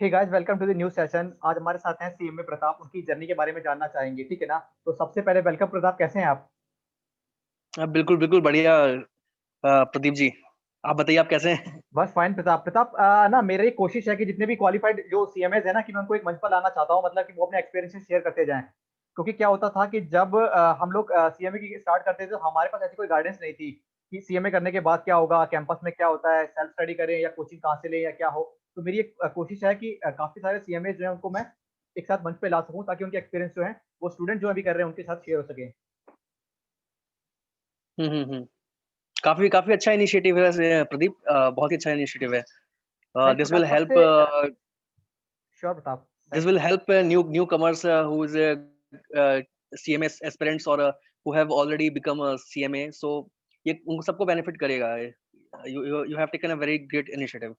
Hey guys, welcome to the new session. आज हमारे साथ हैं सीएमए प्रताप, उनकी जर्नी के बारे में जानना चाहेंगे, ठीक है ना? तो सबसे पहले वेलकम प्रताप, कैसे हैं आप? बिल्कुल बिल्कुल बढ़िया। प्रदीप जी, आप बताइए आप कैसे हैं? बस फाइन प्रताप। प्रताप ना मेरी एक कोशिश है कि जितने भी क्वालिफाइड जो सीएमएस है ना, कि मैं उनको एक मंच पर लाना चाहता हूँ, मतलब कि वो अपने एक्सपीरियंसेस शेयर करते जाएं। क्योंकि क्या होता था कि जब हम लोग सीएमए की स्टार्ट करते थे, तो हमारे पास ऐसी कोई गाइडेंस नहीं थी कि सीएमए करने के बाद क्या होगा, कैंपस में क्या होता है, सेल्फ स्टडी करें या कोचिंग कहाँ से लें या क्या हो। तो मेरी एक कोशिश है कि काफी सारे सीएमए जो है उनको मैं एक साथ मंच पे ला सकूं, ताकि उनके एक्सपीरियंस जो है वो स्टूडेंट जो अभी कर रहे हैं उनके साथ शेयर हो सके। हम्म। काफी काफी अच्छा इनिशिएटिव है वैसे, प्रदीप। बहुत ही अच्छा इनिशिएटिव है। Thank you this will Pratap. Help सबसे sure Pratap, this thank will you. Help new commerce who is CMS aspirants और who have already become a CMA, so ये उन सबको बेनिफिट करेगा। You have taken a very great initiative.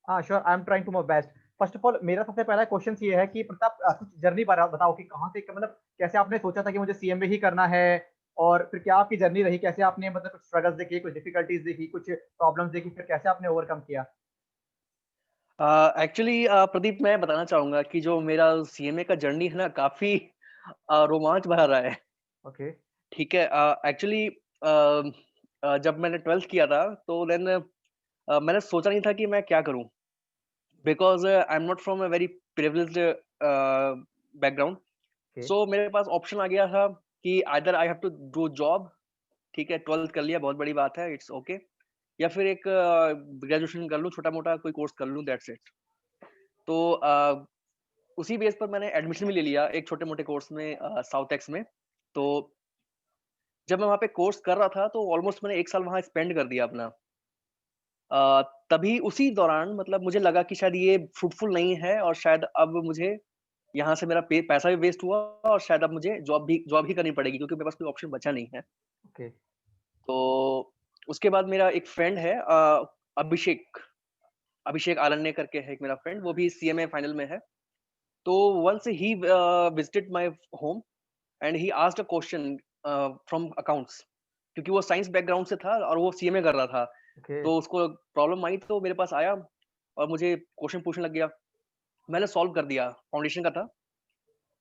हाँ sure, I am trying to my best. First of all, मेरा सबसे पहला question ये है कि प्रताप, कुछ जर्नी बताओ कि कहाँ से, मतलब कैसे आपने सोचा था कि मुझे सीएमए ही करना है, और फिर क्या आपकी जर्नी रही, कैसे आपने मतलब कुछ स्ट्रगल्स देखी, कुछ डिफिकल्टीज देखी, कुछ प्रॉब्लम्स देखी, फिर कैसे आपने ओवरकम किया? एक्चुअली प्रदीप, मैं बताना चाहूंगा कि जो मेरा सीएमए का जर्नी है ना, काफी रोमांच भरा रहा है। ओके। ठीक है। एक्चुअली जब मैंने 12th किया था, तो देन मैंने सोचा नहीं था कि मैं क्या करूं, because I am not from a very privileged background. Okay. So मेरे पास ऑप्शन आ गया था कि either I have to do job. ठीक है, 12th कर लिया, बहुत बड़ी बात है, इट्स ओके। या फिर एक ग्रेजुएशन कर लूं, छोटा मोटा कोई कोर्स कर लूं, दैट्स इट। तो उसी बेस पर मैंने एडमिशन भी ले लिया एक छोटे मोटे कोर्स में, साउथ एक्स में। तो जब मैं वहाँ पे कोर्स कर रहा था, तो ऑलमोस्ट मैंने 1 साल वहाँ स्पेंड कर दिया अपना। तभी उसी दौरान मतलब मुझे लगा कि शायद ये फ्रूटफुल नहीं है, और शायद अब मुझे यहाँ से मेरा पैसा भी वेस्ट हुआ, और शायद अब मुझे जॉब ही करनी पड़ेगी, क्योंकि मेरे पास कोई ऑप्शन बचा नहीं है। ओके। तो उसके बाद मेरा एक फ्रेंड है, अभिषेक अभिषेक आलन्य करके है एक मेरा फ्रेंड, वो भी सीएमए फाइनल में है। तो once he visited my home and he asked a question from accounts, क्योंकि वो साइंस बैकग्राउंड से था और वो सीएमए कर रहा था। ओके। तो उसको प्रॉब्लम आई, तो मेरे पास आया और मुझे क्वेश्चन पूछने लग गया। मैंने सॉल्व कर दिया, फाउंडेशन का था।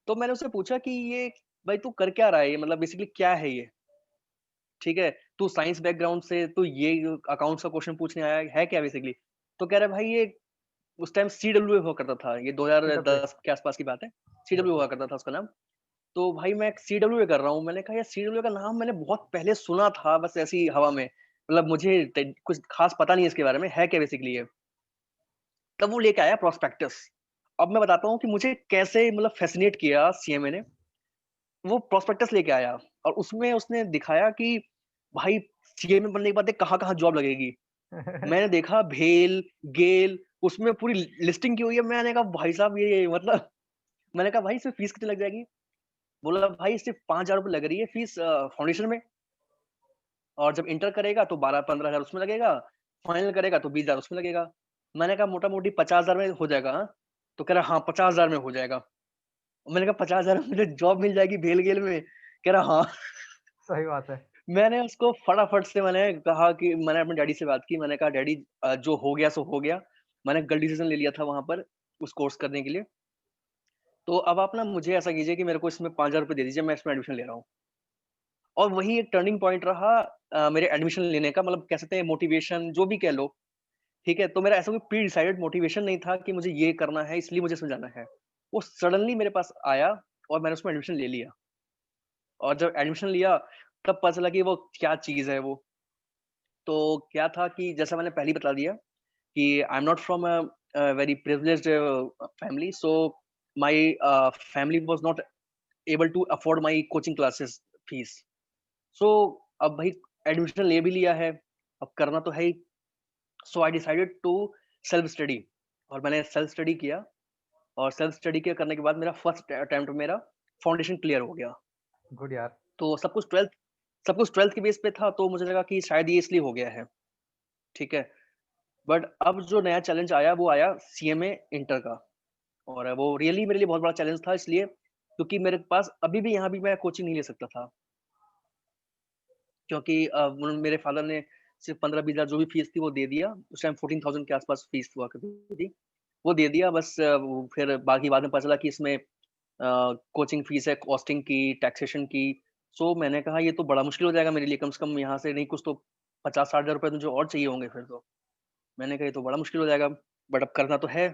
तो मैंने उससे पूछा कि ये भाई तू कर क्या रहा है, ये मतलब बेसिकली क्या है ये? ठीक है, तू साइंस बैकग्राउंड से तू ये अकाउंट्स का क्वेश्चन पूछने आया है क्या बेसिकली? तो कह रहा है भाई ये उस टाइम सीडब्ल्यूए हुआ करता था, ये सीडब्ल्यू। 2010 के आसपास की बात है। CW okay. हुआ करता था उसका नाम। तो भाई मैं सीडब्ल्यूए कर रहा हूँ। मैंने कहा यार, सीडब्ल्यूए का नाम मैंने बहुत पहले सुना था, बस ऐसी ही हवा में, मतलब मुझे कुछ खास पता नहीं है इसके बारे में, है क्या बेसिकली ये। तब वो लेके आया प्रोस्पेक्टस। अब मैं बताता हूँ कि मुझे कैसे मतलब फैसिनेट किया सीएमए ने। वो प्रोस्पेक्टस लेके आया और उसमें उसने दिखाया कि भाई सीएमए बनने के बाद देख कहाँ कहाँ जॉब लगेगी। मैंने देखा भेल, गेल, उसमें पूरी लिस्टिंग की हुई है। मैंने कहा भाई साहब ये मतलब, मैंने कहा भाई इसमें फीस कितनी लग जाएगी? बोला भाई सिर्फ 5,000 रुपये लग रही है फीस फाउंडेशन में, और जब इंटर करेगा तो 12-15 हजार उसमें लगेगा, फाइनल करेगा तो 20,000 उसमें लगेगा। मैंने कहा मोटा मोटी 50,000 में हो जाएगा, हाँ? तो कह रहा हाँ 50,000 में हो जाएगा। मैंने कहा 50,000 में मुझे जॉब मिल जाएगी भेल गेल में? कह रहा हाँ। सही बात है। मैंने उसको फटाफट से मैंने कहा कि मैंने अपने डैडी से बात की। मैंने कहा डैडी, जो हो गया सो हो गया। मैंने गलत डिसीजन ले लिया था वहां पर उस कोर्स करने के लिए। तो अब आप ना मुझे ऐसा कीजिए कि मेरे को इसमें 5,000 रुपये दे दीजिए, मैं इसमें एडमिशन ले रहा हूँ। और वही एक टर्निंग पॉइंट रहा मेरे एडमिशन लेने का, मतलब कह सकते हैं मोटिवेशन जो भी कह लो। ठीक है, तो मेरा ऐसा कोई प्री डिसाइडेड मोटिवेशन नहीं था कि मुझे ये करना है इसलिए मुझे इसमें जाना है। वो सडनली मेरे पास आया और मैंने उसमें एडमिशन ले लिया। और जब एडमिशन लिया, तब पता चला कि वो क्या चीज़ है वो। तो क्या था कि जैसा मैंने पहले ही बता दिया कि I am not from a very privileged family, so my family was not able to afford my coaching classes fees. So अब भाई एडमिशन ले भी लिया है, अब करना तो है ही। So I decided to self study, और मैंने सेल्फ स्टडी किया। और सेल्फ स्टडी के करने के बाद मेरा फर्स्ट अटेम्प्ट मेरा फाउंडेशन क्लियर हो गया। गुड यार। तो सब कुछ ट्वेल्थ के बेस पे था, तो मुझे लगा कि शायद ये इसलिए हो गया है। ठीक है। बट अब जो नया चैलेंज आया वो आया सीएमए इंटर का। और वो रियली मेरे लिए बहुत बड़ा चैलेंज था, इसलिए क्योंकि मेरे पास अभी भी यहाँ भी मैं कोचिंग नहीं ले सकता था। क्योंकि मेरे फादर ने सिर्फ 15-20 हजार जो भी फीस थी वो दे दिया। उस टाइम 14,000 के आसपास फीस हुआ करती थी। वो दे दिया बस। वो फिर बाकी बाद में पता चला कि इसमें कोचिंग फीस है, कॉस्टिंग की, टैक्सेशन की। सो मैंने कहा ये तो बड़ा मुश्किल हो जाएगा मेरे लिए, कम से कम यहाँ से नहीं कुछ तो 50-60 हज़ार रुपए मुझे और चाहिए होंगे फिर तो। मैंने कहा ये तो बड़ा मुश्किल हो जाएगा, बट अब करना तो है।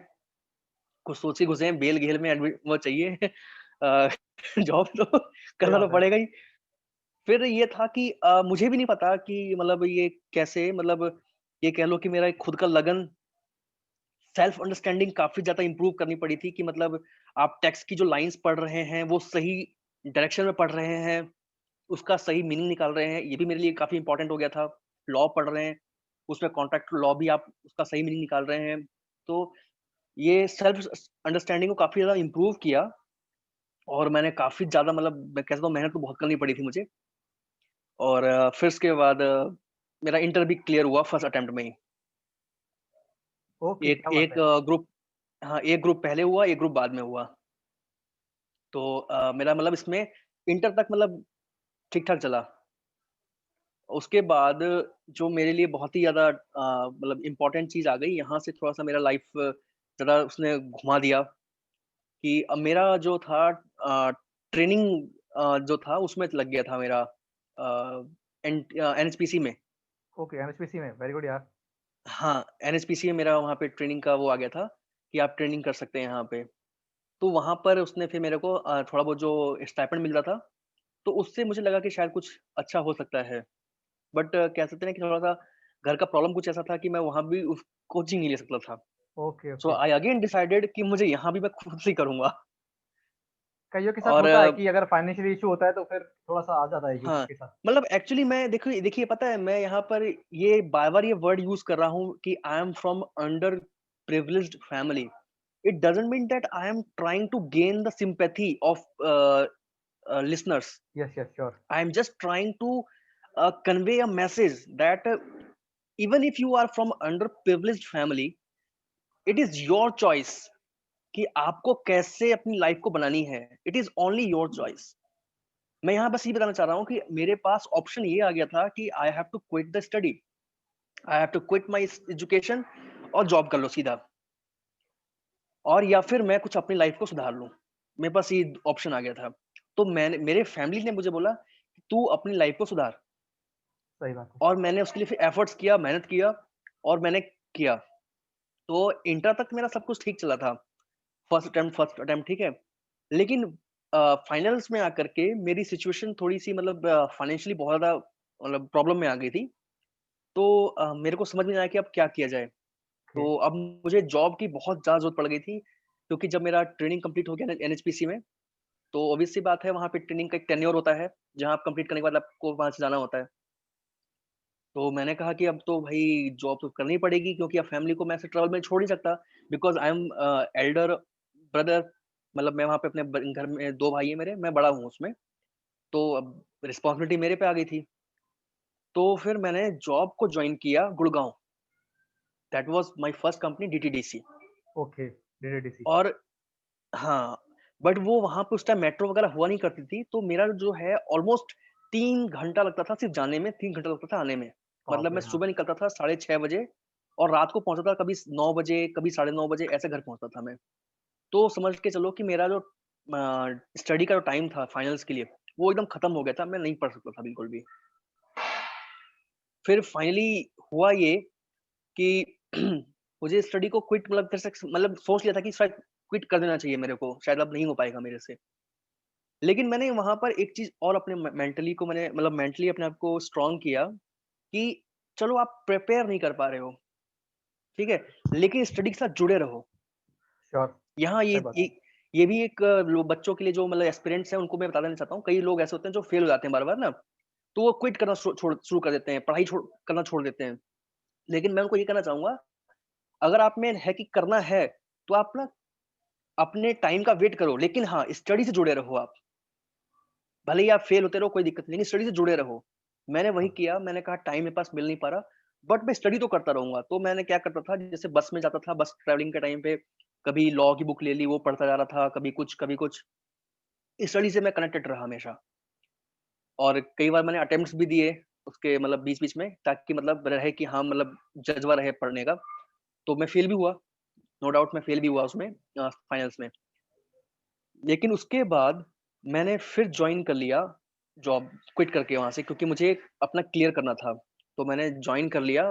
कुछ सोच के घुसे हैं, बेल-घेल में वो चाहिए अ, जॉब तो सही करना तो बात है। पड़ेगा ही। फिर ये था कि मुझे भी नहीं पता कि मतलब ये कैसे, मतलब ये कह लो कि मेरा एक खुद का लगन, सेल्फ अंडरस्टैंडिंग काफ़ी ज़्यादा इम्प्रूव करनी पड़ी थी कि मतलब आप टेक्स्ट की जो लाइन्स पढ़ रहे हैं, वो सही डायरेक्शन में पढ़ रहे हैं, उसका सही मीनिंग निकाल रहे हैं, ये भी मेरे लिए काफ़ी इम्पोर्टेंट हो गया था। लॉ पढ़ रहे हैं, उसमें कॉन्ट्रैक्ट लॉ भी आप उसका सही मीनिंग निकाल रहे हैं। तो ये सेल्फ अंडरस्टैंडिंग को काफ़ी ज़्यादा इम्प्रूव किया और मैंने काफ़ी ज़्यादा, मतलब मैं कह सकता हूँ मेहनत तो बहुत करनी पड़ी थी मुझे। और फिर उसके बाद मेरा इंटर भी क्लियर हुआ फर्स्ट अटेम्प्ट में ही। ओके, एक क्या बात एक है। ग्रुप, हाँ, एक ग्रुप पहले हुआ, एक ग्रुप बाद में हुआ। तो मेरा मतलब इसमें इंटर तक मतलब ठीक-ठाक चला। उसके बाद जो मेरे लिए बहुत ही ज़्यादा मतलब इम्पोर्टेंट चीज़ आ गई, यहाँ से थोड़ा-सा मेरा लाइफ़ ज़रा उसने घुमा दिया कि अब मेरा जो था ट्रेनिंग जो था उसमें लग गया था मेरा एनएचपीसी में। ओके, एनएचपीसी में, वेरी गुड यार। हाँ, एनएचपीसी में मेरा वहाँ पे ट्रेनिंग का वो आ गया था कि आप ट्रेनिंग कर सकते हैं यहाँ पे। तो वहाँ पर उसने फिर मेरे को थोड़ा बहुत जो स्टाइपेंड मिल रहा था, तो उससे मुझे लगा कि शायद कुछ अच्छा हो सकता है। बट कह सकते हैं कि थोड़ा-सा घर का प्रॉब्लम कुछ ऐसा था कि मैं वहाँ भी उस कोचिंग नहीं ले सकता था। Okay, so okay. I again decided कि मुझे यहाँ भी मैं खुद से ही करूँगा। कइयों के साथ और होता है कि अगर फाइनेंशियल इश्यू होता है तो फिर थोड़ा-सा आ जाता है इश्यू हाँ, सबके साथ। मतलब एक्चुअली मैं देखिए देखिए पता है मैं यहाँ पर ये बार-बार ये वर्ड यूज़ कर रहा हूँ कि I am from underprivileged family. It doesn't mean that I am trying to gain the sympathy of listeners. Yes, yes, sure. I'm just trying to convey a message that even if you are from underprivileged family, it is your choice कि आपको कैसे अपनी life को बनानी है। It is only your choice. मैं यहाँ बस ये बताना चाह रहा हूँ कि मेरे पास ऑप्शन ये आ गया था कि I have to quit the study, I have to quit my education और जॉब कर लो सीधा, और या फिर मैं कुछ अपनी लाइफ को सुधार लूँ। मेरे पास ये ऑप्शन आ गया था। तो मैंने, मेरे फैमिली ने मुझे बोला तू अपनी लाइफ को सुधार, सही बात है। और मैंने उसके लिए फिर एफर्ट्स किया, मेहनत किया और मैंने किया। तो इंटर तक मेरा सब कुछ ठीक चला था। फर्स्ट अटेम्प्ट ठीक है। लेकिन फाइनल्स में आकर के मेरी सिचुएशन थोड़ी-सी मतलब फाइनेंशियली बहुत ज़्यादा मतलब प्रॉब्लम में आ गई थी। तो मेरे को समझ में नहीं आया कि अब क्या किया जाए। ओके, तो अब मुझे जॉब की बहुत ज़्यादा ज़रूरत पड़ गई थी, क्योंकि जब मेरा ट्रेनिंग कंप्लीट हो गया ना एनएचपीसी में, तो ऑब्वियस सी बात है वहाँ पे ट्रेनिंग का एक टेन्योर होता है, जहाँ आप कंप्लीट करने के बाद आपको वहाँ से जाना होता है। तो मैंने कहा कि अब तो भई जॉब तो करनी पड़ेगी, क्योंकि अब फैमिली को मैं ऐसे ट्रबल में छोड़ नहीं सकता, because I am Elder brother. मतलब मैं वहाँ पे अपने घर में 2 भाई हैं मेरे, मैं बड़ा हूँ उसमें। तो अब रिस्पॉन्सिबिलिटी मेरे पे आ गई थी। तो फिर मैंने जॉब को जॉइन किया Gurgaon. That was my first company DTDC. Okay, DDDC. और हाँ, बट वो वहाँ पे उस टाइम मेट्रो वगैरह हुआ नहीं करती थी, तो मेरा जो है ऑलमोस्ट 3 घंटा लगता था सिर्फ़ जाने में, 3 घंटा लगता था आने में। मतलब बाप मैं रे! हाँ। सुबह निकलता था 6:30 बजे और रात को पहुँचता था कभी 9 बजे, कभी साढ़े 9 बजे, ऐसे घर पहुँचता था मैं। तो समझ के चलो कि मेरा जो स्टडी का जो टाइम था फाइनल्स के लिए, वो एकदम खत्म हो गया था, मैं नहीं पढ़ सकता था बिल्कुल भी। फिर फाइनली हुआ ये कि मुझे स्टडी को क्विट, मतलब फिर से मतलब सोच लिया था कि शायद क्विट कर देना चाहिए मेरे को, शायद अब नहीं हो पाएगा मेरे से। लेकिन मैंने वहाँ पर एक चीज़ और अपने मेंटली को मैंने मतलब मेंटली अपने आप को स्ट्रॉन्ग किया कि चलो आप प्रिपेयर नहीं कर पा रहे हो, ठीक है? लेकिन स्टडी के साथ जुड़े रहो। श्योर, यहाँ सही बात है। ये भी एक लो बच्चों के लिए जो मतलब एस्पिरेंट्स हैं उनको मैं बता देना चाहता हूँ। कई लोग ऐसे होते हैं जो फेल हो जाते हैं बार-बार ना, तो वो क्विट करना शुरू कर देते हैं, पढ़ाई करना छोड़ देते हैं। लेकिन मैं उनको ये कहना चाहूँगा, अगर आप में है कि करना है, तो आप ना अपने टाइम का वेट करो, लेकिन हाँ, स्टडी से जुड़े रहो आप। भले ही आप फेल होते रहो कोई दिक्कत नहीं, लेकिन स्टडी से जुड़े रहो। मैंने वही हाँ, किया, मैंने कहा टाइम मेरे पास मिल नहीं पा रहा, बट मैं स्टडी तो करता रहूँगा। तो मैंने क्या करता था, जैसे बस में जाता था, बस ट्रैवलिंग के टाइम पे कभी लॉ की बुक ले ली, वो पढ़ता जा रहा था, कभी कुछ, कभी कुछ। स्टडी से मैं कनेक्टेड रहा हमेशा, और कई बार मैंने अटेम्प्ट्स भी दिए उसके मतलब बीच-बीच में, ताकि मतलब रहे कि हाँ, मतलब जज़्बा रहे पढ़ने का। तो मैं फेल भी हुआ, नो डाउट मैं फेल भी हुआ उसमें फाइनल्स में। लेकिन उसके बाद मैंने फिर जॉइन कर लिया जॉब, क्विट करके वहाँ से, क्योंकि मुझे अपना क्लियर करना था। तो मैंने जॉइन कर लिया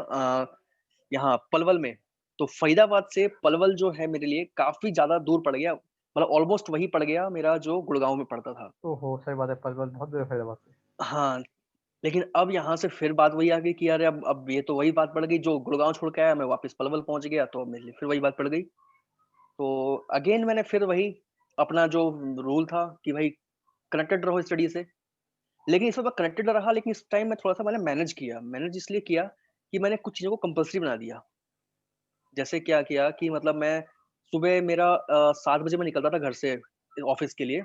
यहाँ पलवल में। तो फरीदाबाद से पलवल जो है मेरे लिए काफ़ी ज़्यादा दूर पड़ गया, मतलब ऑलमोस्ट वही पड़ गया मेरा जो गुड़गाँव में पड़ता था। ओहो! सही बात है, पलवल बहुत दूर है फरीदाबाद से। हाँ, लेकिन अब यहाँ से फिर बात वही आ गई कि अरे अब ये तो वही बात पड़ गई, जो गुड़गाँव छोड़ के आया मैं वापस पलवल पहुँच गया, तो अब मेरे लिए फिर वही बात पड़ गई। तो अगेन मैंने फिर वही अपना जो रूल था कि भाई कनेक्टेड रहो स्टडी से। लेकिन इस बार कनेक्टेड रहा, लेकिन इस टाइम में थोड़ा-सा मैंने मैनेज किया। मैनेज इसलिए किया कि मैंने कुछ चीज़ों को कंपल्सरी बना दिया। जैसे क्या किया कि मतलब मैं सुबह मेरा 7 बजे मैं निकलता था घर से ऑफ़िस के लिए।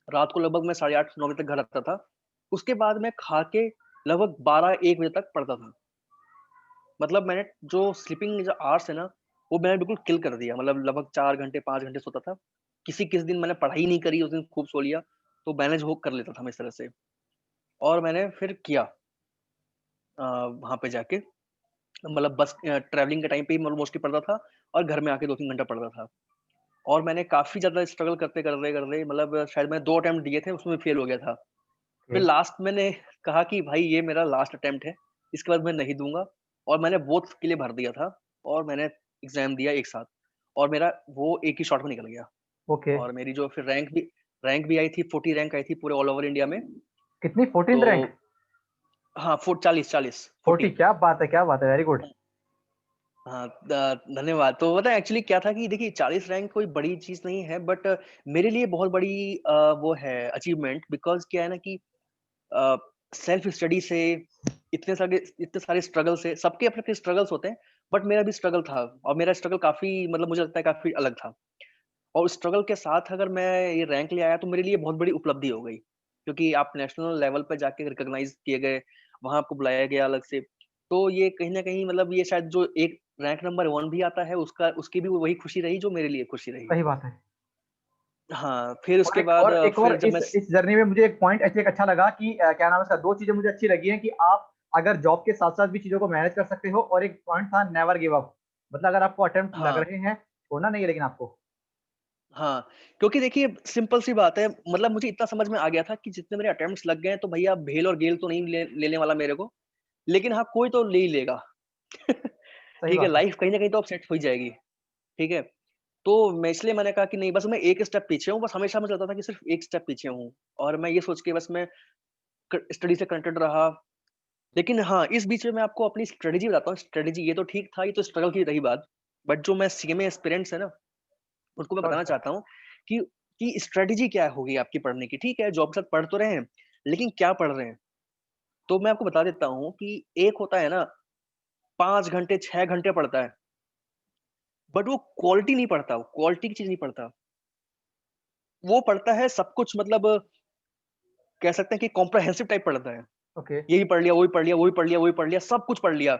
रात को लगभग मैं साढ़े 8-9 बजे तक घर आता था। उसके बाद मैं खा के लगभग 12-1 बजे तक पढ़ता था। मतलब मैंने जो स्लीपिंग जो आवर्स है ना, वो मैंने बिल्कुल किल कर दिया। मतलब लगभग 4 घंटे, 5 घंटे सोता था। किसी-किसी दिन मैंने पढ़ाई नहीं करी, उस दिन खूब सो लिया, तो मैनेज वो कर लेता था मैं इस तरह से। और मैंने फिर किया वहाँ पे जाके, मतलब बस ट्रैवलिंग के टाइम पे ही मैं मोस्टली पढ़ता था और घर में आके 2-3 घंटा पढ़ता था। और मैंने काफ़ी ज़्यादा स्ट्रगल करते मतलब शायद मैंने 2 अटेम्प्ट दिए थे, उसमें फेल हो गया था। ओके, फिर लास्ट मैंने कहा कि भाई ये मेरा लास्ट अटेम्प्ट है, इसके बाद मैं नहीं दूँगा, और मैंने बोथ के लिए भर दिया था और मैंने एग्ज़ाम दिया एक साथ, और मेरा वो एक ही शॉट में निकल गया। ओके। और मेरी जो फिर रैंक भी आई थी, 40 रैंक आई थी पूरे ऑल ओवर इंडिया में। कितनी 14th रैंक? तो हाँ, 40 40 40। क्या बात है, वेरी गुड। हाँ, धन्यवाद। तो पता है एक्चुअली क्या था कि देखिए 40 रैंक कोई बड़ी चीज़ नहीं है, बट मेरे लिए बहुत बड़ी वो है अचीवमेंट, बिकॉज़ क्या है ना कि अ, सेल्फ स्टडी से, इतने सारे स्ट्रगल से, सबके अपने-अपने स्ट्रगल्स होते हैं, बट मेरा भी स्ट्रगल था, और मेरा स्ट्रगल काफ़ी, मतलब मुझे लगता है काफ़ी अलग था। और उस स्ट्रगल के साथ अगर मैं ये रैंक ले आया तो मेरे लिए बहुत बड़ी उपलब्धि हो गई। क्योंकि आप नेशनल लेवल पे जाके रिकॉग्नाइज़ किए गए, वहाँ आपको बुलाया गया अलग से। तो ये कहीं न कहीं, मतलब ये शायद जो एक रैंक नंबर 1 भी आता है, उसका उसकी भी वही खुशी रही जो मेरे लिए खुशी रही। सही बात है। हाँ, फिर और उसके एक बाद और एक और फिर जब मैं इस जर्नी में मुझे एक पॉइंट एक्चुअली अच्छा लगा कि क्या नाम है इसका, 2 चीज़ें मुझे अच्छी लगी हैं कि आप अगर जॉब के साथ-साथ भी चीज़ों को मैनेज कर सकते हो, और एक पॉइंट था नेवर गिव अप। मतलब अगर आपको अटेम्प्ट लग हाँ। रहे हैं, छोड़ना नहीं है लेकिन आपको। हाँ, क्योंकि देखिए सिंपल सी बात है, मतलब मुझे इतना समझ में आ गया था कि जितने मेरे अटेम्प्ट्स लग गए हैं, तो भैया भेल और गेल तो नहीं लेने वाला मेरे को, लेकिन हाँ, कोई तो ले ही लेगा। सही ठीक है, बात है। लाइफ कहीं न कहीं तो अब सेट हो ही जाएगी, ठीक है? तो मैं इसलिए मैंने कहा कि नहीं, बस मैं एक स्टेप पीछे हूँ, बस हमेशा मुझे लगता था कि सिर्फ एक स्टेप पीछे हूँ, और मैं ये सोच के बस मैं क स्टडी से कनेक्टेड रहा। लेकिन हाँ, इस बीच में मैं आपको अपनी स्ट्रेटजी बताता हूँ। स्ट्रेटजी ये तो ठीक था, ये तो स्ट्रगल की रही बात, बट जो मैं सीएमए एस्पिरेंट्स है ना, उनको मैं श्योर, बताना श्योर। चाहता हूँ कि स्ट्रैटेजी क्या होगी आपकी पढ़ने की। ठीक है, जॉब के साथ पढ़ तो रहे हैं, लेकिन क्या पढ़ रहे हैं? तो मैं आपको बता देता हूँ कि एक होता है ना, 5 घंटे, 6 घंटे पढ़ता है, बट वो क्वालिटी नहीं पढ़ता, वो क्वालिटी की चीज़ नहीं पढ़ता। वो पढ़ता है सब कुछ, मतलब कह सकते हैं कि कॉम्प्रिहेंसिव टाइप पढ़ता है। ओके। यही पढ़ लिया, वही पढ़ लिया, वही पढ़ लिया, वही पढ़ लिया, सब कुछ पढ़ लिया,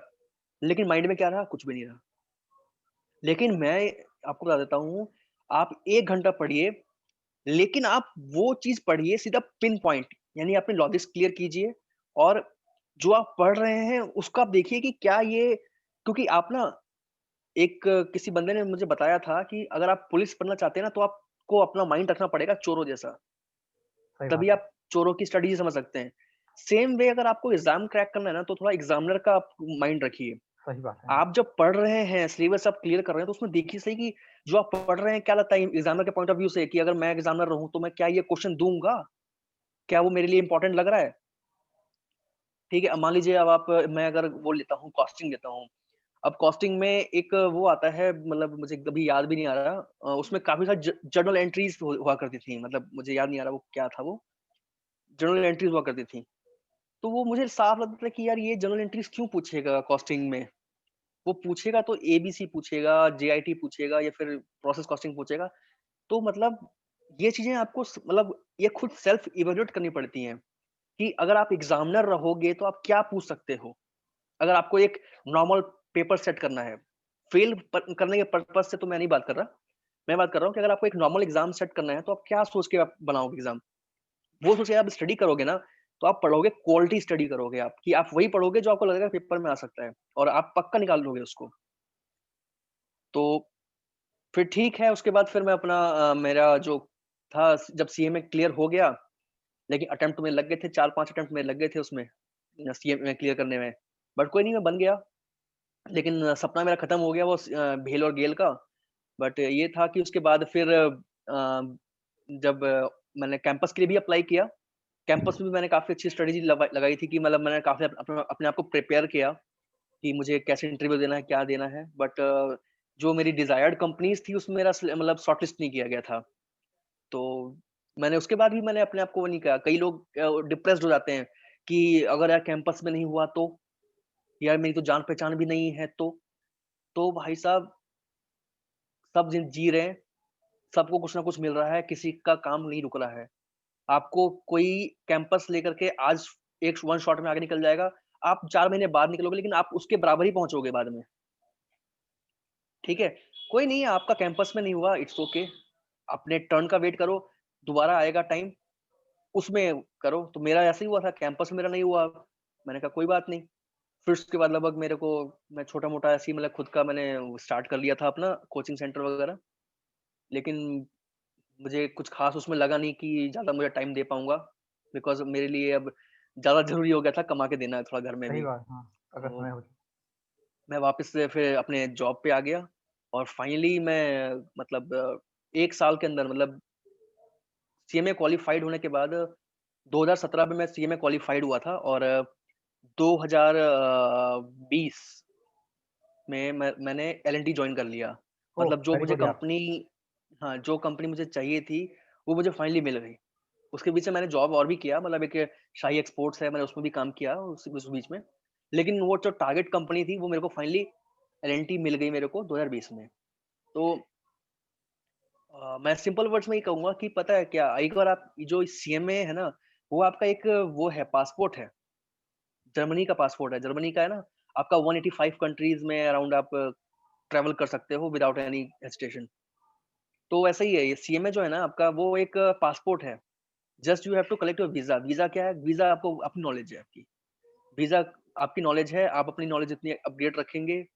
लेकिन माइंड में क्या रहा? कुछ भी नहीं रहा। लेकिन मैं आपको बता देता हूँ, आप 1 घंटा पढ़िए, लेकिन आप वो चीज़ पढ़िए सीधा पिन पॉइंट, यानी अपने लॉजिक्स क्लियर कीजिए, और जो आप पढ़ रहे हैं उसको आप देखिए कि क्या ये, क्योंकि आप ना, एक किसी बंदे ने मुझे बताया था कि अगर आप पुलिस बनना चाहते हैं ना, तो आपको अपना माइंड रखना पड़ेगा चोरों जैसा, सही तभी बात है। आप चोरों की स्ट्रेटजी समझ सकते हैं। सेम वे अगर आपको एग्ज़ाम क्रैक करना है ना, तो थोड़ा एग्ज़ामिनर का आप माइंड रखिए। सही बात है। आप जब पढ़ रहे हैं, सिलेबस आप क्लियर कर रहे हैं, तो उसमें देखिए सही कि जो आप पढ़ रहे हैं, क्या लगता है एग्ज़ामिनर के पॉइंट ऑफ व्यू से कि अगर मैं एग्ज़ामिनर रहूँ, तो मैं क्या ये क्वेश्चन दूँगा? क्या वो मेरे लिए इम्पोर्टेंट लग रहा है? ठीक है, अब मान लीजिए, अब आप मैं अगर वो लेता हूँ, कॉस्टिंग लेता हूँ। अब कॉस्टिंग में एक वो आता है, मतलब मुझे अभी याद भी नहीं आ रहा, उसमें काफ़ी सारी ज जर्नल एंट्रीज़ हुआ करती थी, मतलब मुझे याद नहीं आ रहा वो क्या था वो, जर्नल एंट्रीज़ हुआ करती थी। तो वो मुझे साफ लगता था कि यार ये जर्नल एंट्रीज़ क्यों पूछेगा कॉस्टिंग में? वो पूछेगा तो एबीसी पूछेगा, जेआईटी पूछेगा, या फिर प्रोसेस कॉस्टिंग पूछेगा। तो मतलब ये चीज़ें आपको मतलब ये खुद सेल्फ इवैल्यूएट करनी पड़ती हैं कि अगर आप एग्ज़ामिनर रहोगे तो आप क्या पूछ सकते हो? अगर आपको एक नॉर्मल पेपर सेट करना है, फेल करने के पर्पज़ से तो मैं नहीं बात कर रहा। मैं बात कर रहा हूँ कि अगर आपको एक नॉर्मल एग्ज़ाम सेट करना है, तो आप क्या सोच के आप बनाओगे एग्ज़ाम? वो सोच के आप स्टडी करोगे ना, तो आप पढ़ोगे, क्वालिटी स्टडी करोगे आप, कि आप वही पढ़ोगे जो आपको लगेगा पेपर में आ सकता है, और आप पक्का निकाल लोगे उसको। तो फिर ठीक है, उसके बाद फिर मैं अपना मेरा जो था जब सीएमए क्लियर हो गया, लेकिन अटेम्प्ट मेरे लग गए थे, 4-5 अटेम्प्ट मेरे लग गए थे उसमें सीएमए क्लियर करने में। बट कोई नहीं, मैं बन गया। लेकिन सपना मेरा खत्म हो गया वो भेल और गेल का। बट ये था कि उसके बाद फिर जब मैंने कैंपस के लिए भी अप्लाई किया, कैंपस में भी मैंने काफ़ी अच्छी स्ट्रेटेजी लगाई थी कि मतलब मैंने काफ़ी अपने अपने आप को प्रिपेयर किया कि मुझे कैसे इंटरव्यू देना है, क्या देना है। बट जो मेरी डिज़ायर्ड कंपनीज़ थी उसमें मेरा मतलब शॉर्टलिस्ट नहीं किया गया था। तो मैंने उसके बाद भी मैंने अपने आप को वो नहीं कहा। कई लोग डिप्रेस्ड हो जाते हैं कि अगर यार कैंपस में नहीं हुआ तो? यार मेरी तो जान-पहचान भी नहीं है तो? तो भाई साहब, सब जी रहे हैं, सबको कुछ ना कुछ मिल रहा है, किसी का काम नहीं रुक रहा है। आपको कोई कैंपस लेकर के आज एक वन शॉट में आगे निकल जाएगा, आप 4 महीने बाद निकलोगे लेकिन आप उसके बराबर ही पहुँचोगे बाद में, ठीक है? कोई नहीं, आपका कैंपस में नहीं हुआ, इट्स ओके। अपने टर्न का वेट करो, दोबारा आएगा टाइम, उसमें करो। तो मेरा ऐसा ही हुआ था, कैंपस में मेरा नहीं हुआ। मैंने कहा कोई बात नहीं। फिर उसके बाद लगभग मेरे को मैं छोटा-मोटा ऐसे ही मतलब खुद का मैंने स्टार्ट कर लिया था अपना कोचिंग सेंटर वगैरह। लेकिन मुझे कुछ ख़ास उसमें लगा नहीं कि ज़्यादा मुझे टाइम दे पाऊँगा, बिकॉज़ मेरे लिए अब ज़्यादा ज़रूरी हो गया था कमा के देना थोड़ा घर में सही भी। बात, हाँ, अगर तो समय हो। मैं वापस से फिर अपने जॉब पे आ गया और फाइनली मैं मतलब 1 साल के अंदर मतलब सीएमए क्वालिफ़ाइड होने के बाद 2017 में मैं सीएमए क्वालिफ़ाइड हुआ था और 2020 में मैंने एल&टी जॉइन कर लिया। ओह! मतलब जो वेरी मुझे गुड यार। कंपनी हाँ, जो कंपनी मुझे चाहिए थी, वो मुझे फाइनली मिल गई। उसके बीच में मैंने जॉब और भी किया मतलब एक शाही एक्सपोर्ट्स है, मैंने उसमें भी काम किया उस बीच में। लेकिन वो जो टारगेट कंपनी थी, वो मेरे को फाइनली एल&टी मिल गई मेरे को 2020 में। तो मैं सिंपल वर्ड्स में ये कहूँगा कि पता है क्या, एक बार आप जो सीएमए है ना, वो आपका एक वो है पासपोर्ट है। जर्मनी का पासपोर्ट है, जर्मनी का है ना, आपका 185 कंट्रीज़ में अराउंड आप ट्रैवल कर सकते हो विदाउट एनी हेजिटेशन। तो वैसा ही है ये सीएमए जो है ना आपका वो एक पासपोर्ट है। Just you have to collect your visa. Visa क्या है? वीज़ा आपको अपनी नॉलेज है आपकी। वीज़ा आपकी नॉलेज है, आप अपनी नॉलेज जितनी अपडेट रखेंगे,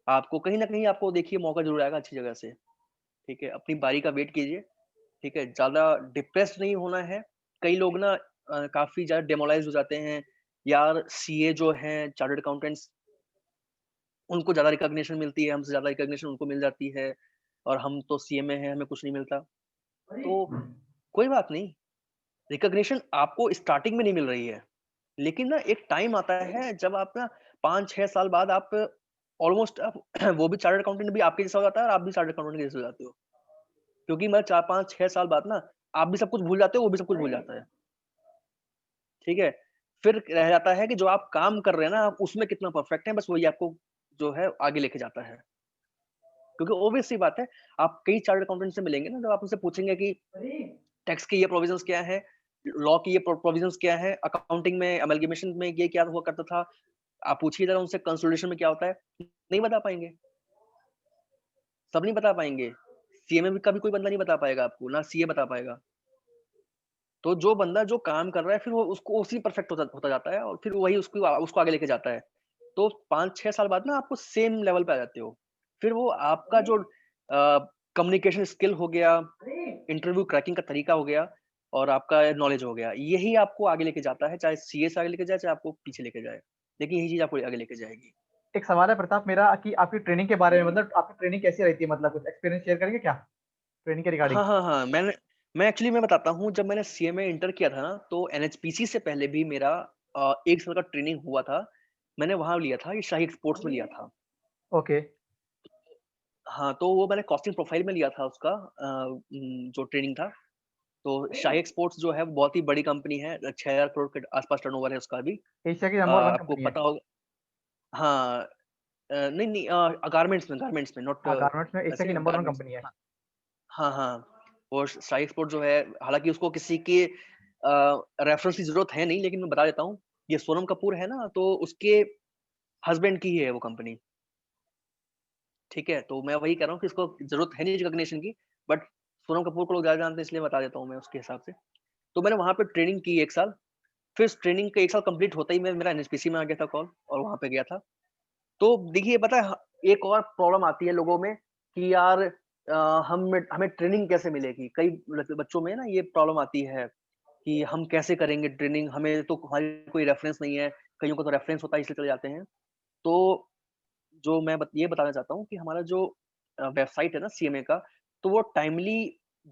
आपको कहीं न कहीं आपको देखिए मौका ज़रूर आएगा अच्छी जगह से, ठीक है? अपनी बारी का वेट कीजिए, ठीक है? ज़्यादा डिप्रेस्ड नहीं होना है। कई लोग ना काफ़ी ज़्यादा डिमोरलाइज़ हो जाते हैं, यार सीए जो हैं, चार्टर्ड अकाउंटेंट्स उनको ज़्यादा रिकॉग्निशन मिलती है, हमसे ज़्यादा रिकॉग्निशन उनको मिल जाती है और हम तो सीएमए हैं, हमें कुछ नहीं मिलता। तो कोई बात नहीं, रिकॉग्निशन आपको स्टार्टिंग में नहीं मिल रही है, लेकिन ना एक टाइम आता है जब आप ना 5-6 साल बाद आप ऑलमोस्ट आप वो भी चार्टर्ड अकाउंटेंट भी आपके जैसा हो जाता है और आप भी चार्टर्ड अकाउंटेंट के जैसे हो जाते हो। क्योंकि मैं 4-5-6 साल बाद ना आप भी सब कुछ भूल जाते हो, वो भी सब कुछ भूल जाता है, ठीक है? फिर रह जाता है कि जो आप काम कर रहे हैं ना, आप उसमें कितना परफेक्ट हैं, बस वही आपको जो है आगे लेके जाता है। क्योंकि ऑब्वियस सी बात है, आप कई चार्टर्ड अकाउंटेंट से मिलेंगे ना, जब आप उनसे पूछेंगे कि टैक्स के ये प्रोविजंस क्या है, लॉ की ये प्रोविजंस क्या है, अकाउंटिंग में अमलगेमेशन में ये क्या हुआ करता था, आप पूछिए ज़रा उनसे कंसोलिडेशन में क्या होता है, नहीं बता पाएँगे, सब नहीं बता पाएँगे। सीएमए का भी कोई बंदा नहीं बता पाएगा आपको, ना सीए बता पाएगा। तो जो बंदा जो काम कर रहा है, फिर वो उसको उसी परफेक्ट होता होता जाता है और फिर वही उसको आगे लेके जाता है। तो 5-6 साल बाद ना आपको सेम लेवल पे आ जाते हो। फिर वो आपका जो कम्युनिकेशन स्किल हो गया, इंटरव्यू क्रैकिंग का तरीका हो गया और आपका नॉलेज हो गया। यही आपको आगे लेके जाता है, चाहे सीए से आगे लेके जाए, चाहे आपको पीछे लेके जाए। लेकिन यही चीज़ आपको आगे लेके जाएगी। एक सवाल है प्रताप मेरा कि आपकी ट्रेनिंग के बारे में मतलब आपकी ट्रेनिंग कैसी रहती है? मतलब कुछ एक्सपीरियंस शेयर करेंगे क्या? ट्रेनिंग के रिगार्डिंग? हाँ, हाँ, हाँ। मैं एक्चुअली मैं बताता हूँ, जब मैंने सीएमए इंटर किया था ना, तो एनएचपीसी से पहले भी मेरा 1 साल का ट्रेनिंग हुआ था। मैंने वहाँ लिया था, ये शाही एक्सपोर्ट्स में लिया था। ओके, हाँ, तो वो मैंने कॉस्टिंग प्रोफाइल में लिया था उसका जो ट्रेनिंग था। तो शाही एक्सपोर्ट्स जो है, वो बहुत ही बड़ी कंपनी है। 6000 करोड़ के आस-पास टर्नओवर है उसका अभी। एशिया की नंबर 1 आपको कंपनी है। पता होगा हाँ। नहीं, नहीं गारमेंट्स में नॉट हाँ, गारमेंट्स में एशिया की ऐसे नंबर 1 गारमेंट्स कंपनी है। हाँ, हाँ, हाँ। और शाही एक्सपोर्ट जो है, हालाँकि उसको किसी के रेफरेंस की ज़रूरत है नहीं, लेकिन मैं बता देता हूँ। ये सोनम कपूर है ना, तो उसके हस्बैंड की ही है वो कंपनी, ठीक है? तो मैं वही कह रहा हूँ कि इसको ज़रूरत है नहीं रिकॉग्निशन की, बट सोनम कपूर को लोग ज़्यादा जानते हैं, इसलिए बता देता हूँ मैं उसके हिसाब से। तो मैंने वहाँ पे ट्रेनिंग की 1 साल, फिर उस ट्रेनिंग के 1 साल कंप्लीट होते ही मेरा एनएचपीसी में आ गया था कॉल और वहाँ पे गया था। तो देखिए पता है एक और प्रॉब्लम आती है लोगों में कि यार हमें ट्रेनिंग कैसे मिलेगी? कई बच्चों में ना ये प्रॉब्लम आती है कि हम कैसे करेंगे ट्रेनिंग? हमें तो हमारी कोई रेफ़रेंस नहीं है, कइयों का तो रेफ़रेंस होता है इसलिए चले जाते हैं। तो जो मैं ये बताना चाहता हूँ कि हमारा जो वेबसाइट है ना सीएमए का, तो वो टाइमली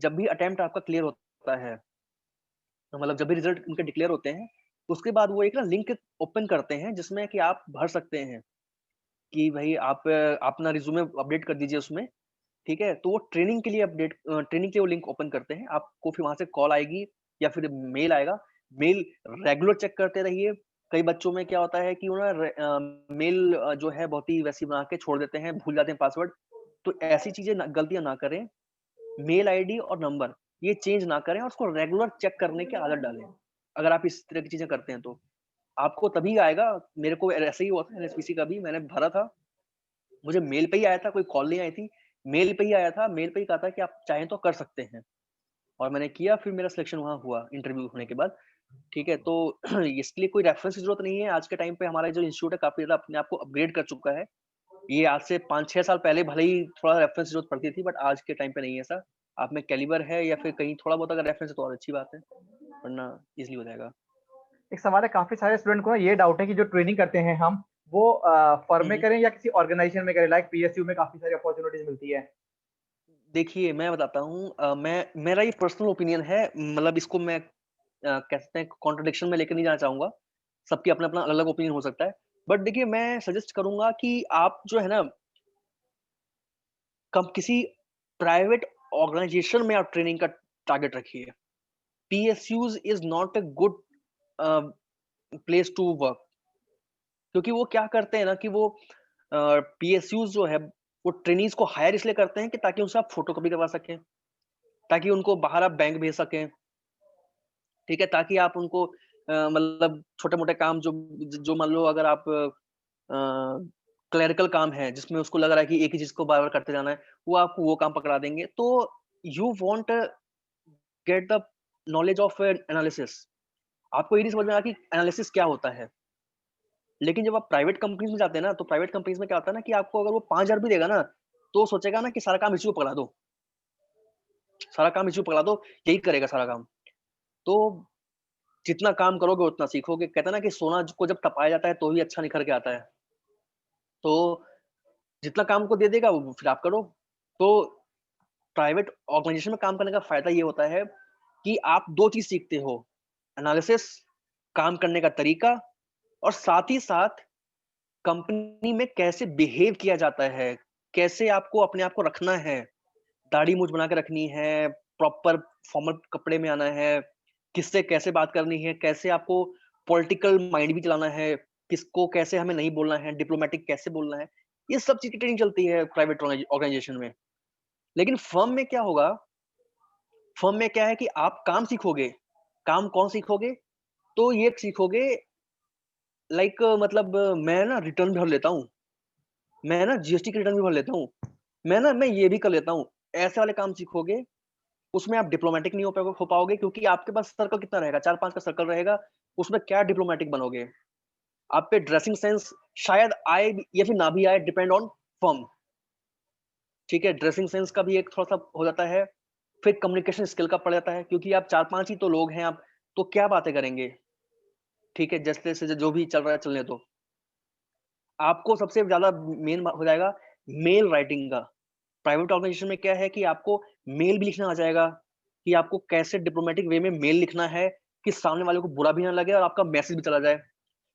जब भी अटेम्प्ट आपका क्लियर होता है, तो मतलब जब भी रिज़ल्ट उनके डिक्लेयर होते हैं, उसके बाद वो एक ना लिंक ओपन करते हैं जिसमें कि आप भर सकते हैं कि भई आप अपना रिज़्यूमे अपडेट कर दीजिए उसमें, ठीक है? तो वो ट्रेनिंग के लिए वो लिंक ओपन करते हैं। आपको फिर वहाँ से कॉल आएगी या फिर मेल आएगा। मेल रेगुलर चेक करते रहिए। कई बच्चों में क्या होता है कि वो ना मेल जो है बहुत ही वैसी बना के छोड़ देते हैं, भूल जाते हैं पासवर्ड। तो ऐसी चीज़ें ना गलतियाँ ना करें। मेल आईडी और नंबर ये चेंज ना करें और उसको रेगुलर चेक करने की आदत डालें। अगर आप इस तरह की चीज़ें करते हैं तो। आपको तभी आएगा। मेरे को ऐसे ही हुआ था एनएसपीसी का भी मैंने भरा था। मुझे मेल पे ही आया था, कोई कॉल नहीं आई थी। मेल पे ही आया था, मेल पे ही कहा था कि आप चाहें तो कर सकते हैं और मैंने किया फिर मेरा सिलेक्शन वहाँ हुआ इंटरव्यू होने के बाद, ठीक है? तो इसके लिए कोई रेफरेंस की ज़रूरत नहीं है। आज के टाइम पे हमारा जो इंस्टीट्यूट है काफ़ी ज़्यादा अपने आप को अपग्रेड कर चुका है। ये आज से 5-6 साल पहले भले ही थोड़ा रेफरेंस की ज़रूरत पड़ती थी बट आज के टाइम पे नहीं है ऐसा। आप में कैलिबर है या फिर कहीं थोड़ा बहुत अगर रेफरेंस है तो और अच्छी बात है, वरना ईज़िली हो जाएगा। एक सवाल है, काफ़ी सारे स्टूडेंट को ना ये डाउट है कि जो ट्रेनिंग करते हैं हम, वो फर्म हुँ, में हुँ। करें या किसी ऑर्गनाइज़ेशन में करें? लाइक पीएसयू में काफ़ी सारी अपॉर्च्युनिटीज़ मिलती है। देखिए, मैं बताता हूँ मेरा ये पर्सनल ओपिनियन है मतलब इसको मैं कह सकते हैं कॉन्ट्रडिक्शन में लेके नहीं जाना चाहूँगा। सबकी अपना-अपना अलग-अलग ओपिनियन हो सकता है। बट देखिए मैं सजेस्ट करूँगा कि आप जो है ना कब किसी प्राइवेट ऑर्गनाइज़ेशन में आप ट्रेनिंग का टारगेट रखिए। PSUs is not a good uh, place to work क्योंकि वो क्या करते हैं ना कि वो पीएसयूज़ जो है वो ट्रेनीज़ को हायर इसलिए करते हैं कि ताकि उनसे आप फोटोकॉपी करवा सकें, ताकि उनको बाहर आप बैंक भेज सकें। ठीक है? ताकि आप उनको मतलब छोटे-मोटे काम जो मान लो अगर आप क्लेरिकल काम है जिसमें उसको लग रहा है कि एक ही चीज़ को बार-बार करते जाना है, वो आपको वो काम पकड़ा देंगे। तो you want get the knowledge of analysis. आपको ये नहीं समझ में आया कि एनालिसिस क्या होता है। लेकिन जब आप प्राइवेट कंपनीज़ में जाते हैं ना, तो प्राइवेट कंपनीज़ में क्या होता है ना कि आपको अगर वो 5,000 भी देगा ना, तो वो सोचेगा ना कि सारा काम इसी को पकड़ा दो, सारा काम इसी को पकड़ा दो, यही करेगा सारा काम। तो जितना काम करोगे उतना सीखोगे। कहते हैं ना कि सोना को जब तपाया जाता है तो ही अच्छा निखर के आता है। तो जितना काम को दे देगा वो फिर आप करो। तो प्राइवेट ऑर्गनाइज़ेशन में काम करने का फ़ायदा ये होता है कि आप 2 चीज़ सीखते हो, एनालिसिस काम करने का तरीका और साथ ही साथ कंपनी में कैसे बिहेव किया जाता है, कैसे आपको अपने आप को रखना है। दाढ़ी-मूँछ बना के रखनी है, प्रॉपर फॉर्मल कपड़े में आना है, किससे कैसे बात करनी है, कैसे आपको पॉलिटिकल माइंड भी चलाना है, किसको कैसे हमें नहीं बोलना है, डिप्लोमैटिक कैसे बोलना है। ये सब चीज़ की ट्रेनिंग चलती है प्राइवेट ऑर्गनाइज़ेशन में। लेकिन फर्म में क्या होगा, फर्म में क्या है कि आप काम सीखोगे, काम कौन सीखोगे? तो ये सीखोगे लाइक मतलब मैं ना रिटर्न भर लेता हूँ, मैं ना जीएसटी की रिटर्न भी भर लेता हूँ, मैं ये भी कर लेता हूँ। ऐसे वाले काम सीखोगे उसमें आप डिप्लोमैटिक नहीं हो पाओगे क्योंकि आपके पास सर्कल कितना रहेगा 4-5 का सर्कल रहेगा, उसमें क्या डिप्लोमैटिक बनोगे? आप पे ड्रेसिंग सेंस शायद आए भी या फिर ना भी आए डिपेंड ऑन फर्म, ठीक है? ड्रेसिंग सेंस का भी एक थोड़ा-सा हो जाता है, फिर कम्युनिकेशन स्किल का पड़ जाता है क्योंकि आप 4-5 ही तो लोग हैं आप, तो क्या बातें करेंगे? ठीक है? जैसे जो भी चल रहा है चलने दो। आपको सबसे ज़्यादा मेन हो जाएगा मेल राइटिंग का। प्राइवेट ऑर्गनाइज़ेशन में क्या है कि आपको मेल भी लिखना आ जाएगा, कि आपको कैसे डिप्लोमैटिक वे में मेल लिखना है, कि सामने वाले को बुरा भी ना लगे और आपका मैसेज भी चला जाए।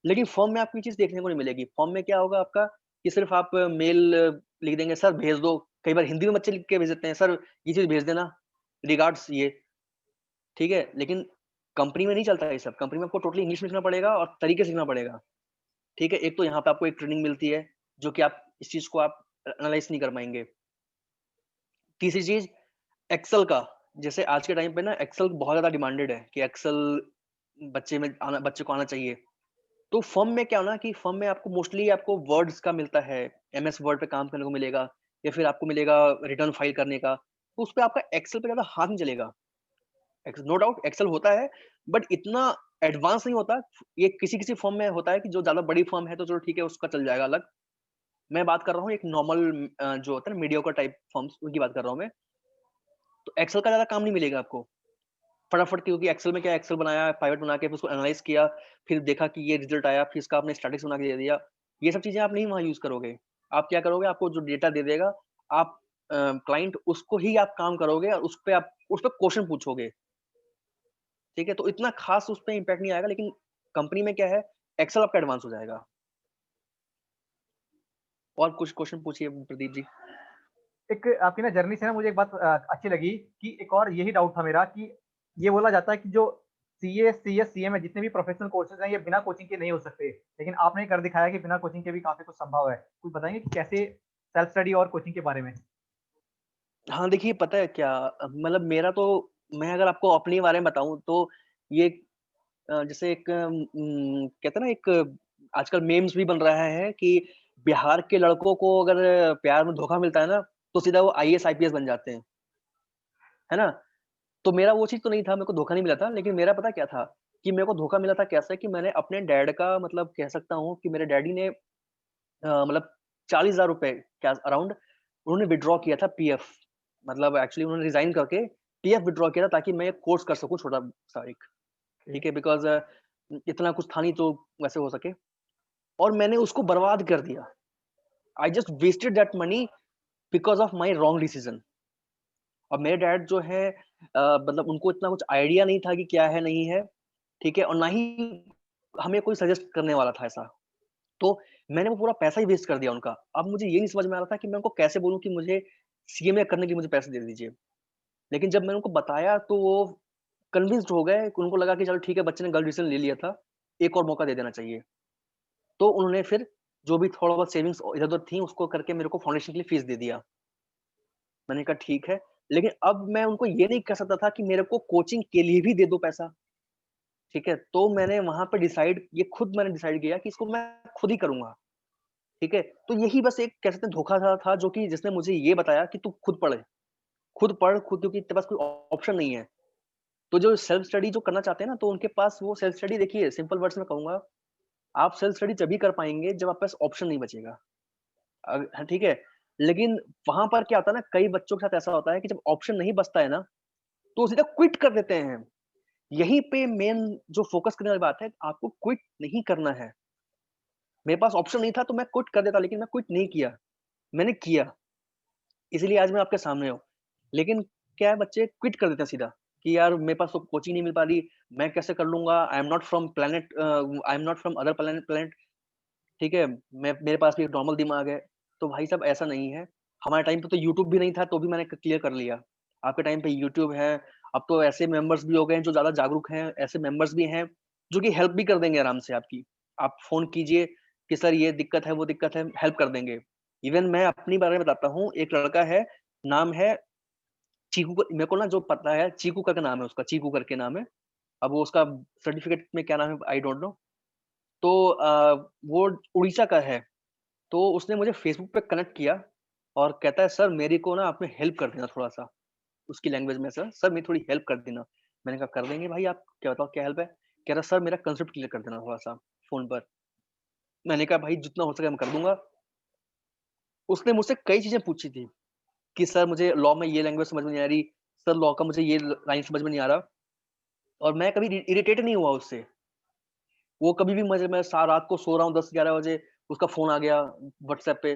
लेकिन फर्म में आपको ये चीज़ देखने को नहीं मिलेगी। फर्म में क्या होगा आपका कि सिर्फ़ आप मेल लिख देंगे, "सर भेज दो।" कई बार हिंदी में बच्चे लिख के भेज देते हैं, "सर ये चीज़ भेज देना, रिगार्ड्स ये।" ठीक है? लेकिन कंपनी में नहीं चलता है ये सब। कंपनी में आपको टोटली इंग्लिश में लिखना पड़ेगा और तरीके से लिखना पड़ेगा। ठीक है? एक तो यहाँ पे आपको एक ट्रेनिंग मिलती है, जो कि आप इस चीज़ को आप एनालाइज़ नहीं कर पाएँगे। तीसरी चीज़ एक्सेल का, जैसे आज के टाइम पे ना एक्सेल बहुत ज़्यादा डिमांडेड है कि एक्सेल बच्चे को आना चाहिए। तो फर्म में क्या हो ना कि फर्म में आपको मोस्टली आपको वर्ड्स का मिलता है, एमएस वर्ड पे काम करने को मिलेगा या फिर आपको मिलेगा रिटर्न फाइल करने का, तो उसपे आपका एक्सेल पे ज़्यादा हाथ नहीं चलेगा। नो डाउट एक्सेल होता है, बट इतना एडवांस नहीं होता। ये किसी-किसी फर्म में होता है कि जो ज़्यादा बड़ी फर्म है तो चलो ठीक है उसका चल जाएगा अलग। मैं बात कर रहा हूँ एक नॉर्मल जो होता है ना मीडियोकर टाइप फर्म्स उनकी बात कर रहा हूँ मैं। तो एक्सेल का ज़्यादा काम नहीं मिलेगा आपको। फटाफट क्योंकि एक्सेल में क्या है, एक्सेल बनाया, पाइवट बना के फिर उसको एनालाइज़ किया, फिर देखा कि ये रिज़ल्ट आया, फिर इसका आपने स्टैटिस्टिक्स बना के दे दिया। ये सब चीज़ें आप नहीं वहाँ यूज़ करोगे। आप क्या करोगे, आपको जो डेटा दे देगा, आप क्लाइंट उसको ही आप काम करोगे और उस पे क्वेश्चन पूछोगे, ठीक है? तो इतना ख़ास उस पे इम्पैक्ट नहीं आएगा, लेकिन कंपनी में क्या है, एक्सेल आपका एडवांस हो जाएगा। और कुछ क्वेश्चन पूछिए प्रदीप जी। एक आपकी ना जर्नी से ना मुझे एक बात अच्छी लगी कि एक और यही डाउट था मेरा कि ये बोला जाता है कि जो सीए, सीएस, सीएमए जितने भी प्रोफेशनल कोर्सेज़ हैं, ये बिना कोचिंग के नहीं हो सकते। लेकिन आपने कर दिखाया कि बिना कोचिंग के भी काफ़ी कुछ संभव है। कुछ बताएँगे कि कैसे सेल्फ स्टडी और कोचिंग के बारे में? हाँ, देखिए पता है क्या मतलब मेरा तो मैं अगर आपको अपने बारे में बताऊँ तो ये जैसे एक कहते हैं ना एक आजकल मीम्स भी बन रहा है कि बिहार के लड़कों को अगर प्यार में धोखा मिलता है ना, तो सीधा वो आईएएस, आईपीएस बन जाते हैं, है ना? तो मेरा वो चीज़ तो नहीं था, मेरे को धोखा नहीं मिला था, लेकिन मेरा पता क्या था कि मेरे को धोखा मिला था कैसे कि मैंने अपने डैड का मतलब कह सकता हूँ कि मेरे डैडी ने मतलब 40,000 रुपए के अराउंड उन्होंने विथड्रॉ किया था पीएफ मतलब एक्चुअली उन्होंने रिज़ाइन करके पीएफ विथड्रॉ किया था ताकि मैं कोर्स कर सकूँ छोटा-सा एक, ओके, ठीक है? बिकॉज़ इतना कुछ था नहीं तो वैसे हो सके और मैंने उसको बर्बाद कर दिया। I just wasted that money because of my wrong decision. और मेरे डैड जो है मतलब उनको इतना कुछ आइडिया नहीं था कि क्या है, नहीं है, ठीक है? और ना ही हमें कोई सजेस्ट करने वाला था ऐसा। तो मैंने वो पूरा पैसा ही वेस्ट कर दिया उनका। अब मुझे ये नहीं समझ में आ रहा था कि मैं उनको कैसे बोलूँ कि मुझे सीएमए करने के लिए मुझे पैसे दे दीजिए। लेकिन जब मैंने उनको बताया तो वो कन्विंस्ड हो गए, उनको लगा कि चलो ठीक है बच्चे ने गलत डिसीज़न ले लिया था, एक और मौका दे देना चाहिए। तो उन्होंने फिर जो भी थोड़ा बहुत सेविंग्स इधर-उधर थी उसको करके मेरे को फाउंडेशन के लिए फीस दे दिया। मैंने कहा ठीक है, लेकिन अब मैं उनको ये नहीं कह सकता था कि मेरे को कोचिंग के लिए भी दे दो पैसा, ठीक है? तो मैंने वहाँ पे खुद मैंने डिसाइड किया कि इसको मैं खुद ही करूँगा, ठीक है? तो यही बस एक कह सकते हैं धोखा था जो कि जिसने मुझे ये बताया कि तू खुद पढ़ खुद क्योंकि तेरे पास कोई ऑप्शन नहीं है। तो जो सेल्फ स्टडी जो करना चाहते हैं ना, तो उनके पास वो सेल्फ स्टडी देखिए सिंपल वर्ड्स में कहूँगा, आप सेल्फ स्टडी तभी कर पाएँगे जब आपके पास ऑप्शन नहीं बचेगा। हाँ, ठीक है? लेकिन वहाँ पर क्या होता है ना, कई बच्चों के साथ ऐसा होता है कि जब ऑप्शन नहीं बचता है ना, तो वो सीधा क्विट कर देते हैं। यहीं पे मेन जो फ़ोकस करने वाली बात है, आपको क्विट नहीं करना है। मेरे पास ऑप्शन नहीं था तो मैं क्विट कर देता, लेकिन मैं क्विट नहीं किया। मैंने किया, इसीलिए आज मैं आपके सामने हूँ। लेकिन क्या है बच्चे क्विट कर देते हैं सीधा, कि यार मेरे पास तो कोचिंग नहीं मिल पा रही, मैं कैसे कर लूँगा? आई am not from other planet ठीक है? मैं मेरे पास भी एक नॉर्मल दिमाग है। तो भाई साहब ऐसा नहीं है। हमारे टाइम पे तो यूट्यूब भी नहीं था, तो भी मैंने क्लियर कर लिया। आपके टाइम पे यूट्यूब है, अब तो ऐसे मेंबर्स भी हो गए हैं जो ज़्यादा जागरूक हैं, ऐसे मेंबर्स भी हैं, जो कि हेल्प भी कर देंगे आराम से आपकी। आप फ़ोन कीजिए कि सर ये दिक्कत है, वो दिक्कत है, हेल्प कर देंगे। इवन मैं अपनी बारे में बताता हूँ, एक लड़का है, नाम है चीकू मेरे को ना जो पता है चीकू करके नाम है उसका, चीकू करके नाम है। अब वो उसका सर्टिफ़िकेट में क्या नाम है आई डोंट नो। तो वो उड़ीसा का है। तो उसने मुझे फ़ेसबुक पे कनेक्ट किया और कहता है सर मेरे को ना आप में हेल्प कर देना थोड़ा-सा। उसकी लैंग्वेज में सर मेरी थोड़ी हेल्प कर देना। मैंने कहा कर देंगे भाई आप क्या बताओ क्या हेल्प है? कह रहा सर मेरा कांसेप्ट क्लियर कर देना थोड़ा-सा फ़ोन पर। मैंने कहा भाई जितना हो सके मैं कर दूँगा। उसने मुझसे कई चीज़ें पूछी थी कि सर मुझे लॉ में ये लैंग्वेज समझ में नहीं आ रही, सर लॉ का मुझे ये लाइन समझ में नहीं आ रहा और मैं कभी इरिटेट नहीं हुआ उससे। वो कभी भी मुझे मैं सा रात को सो रहा हूँ 10-11 बजे उसका फ़ोन आ गया व्हाट्सएप पे,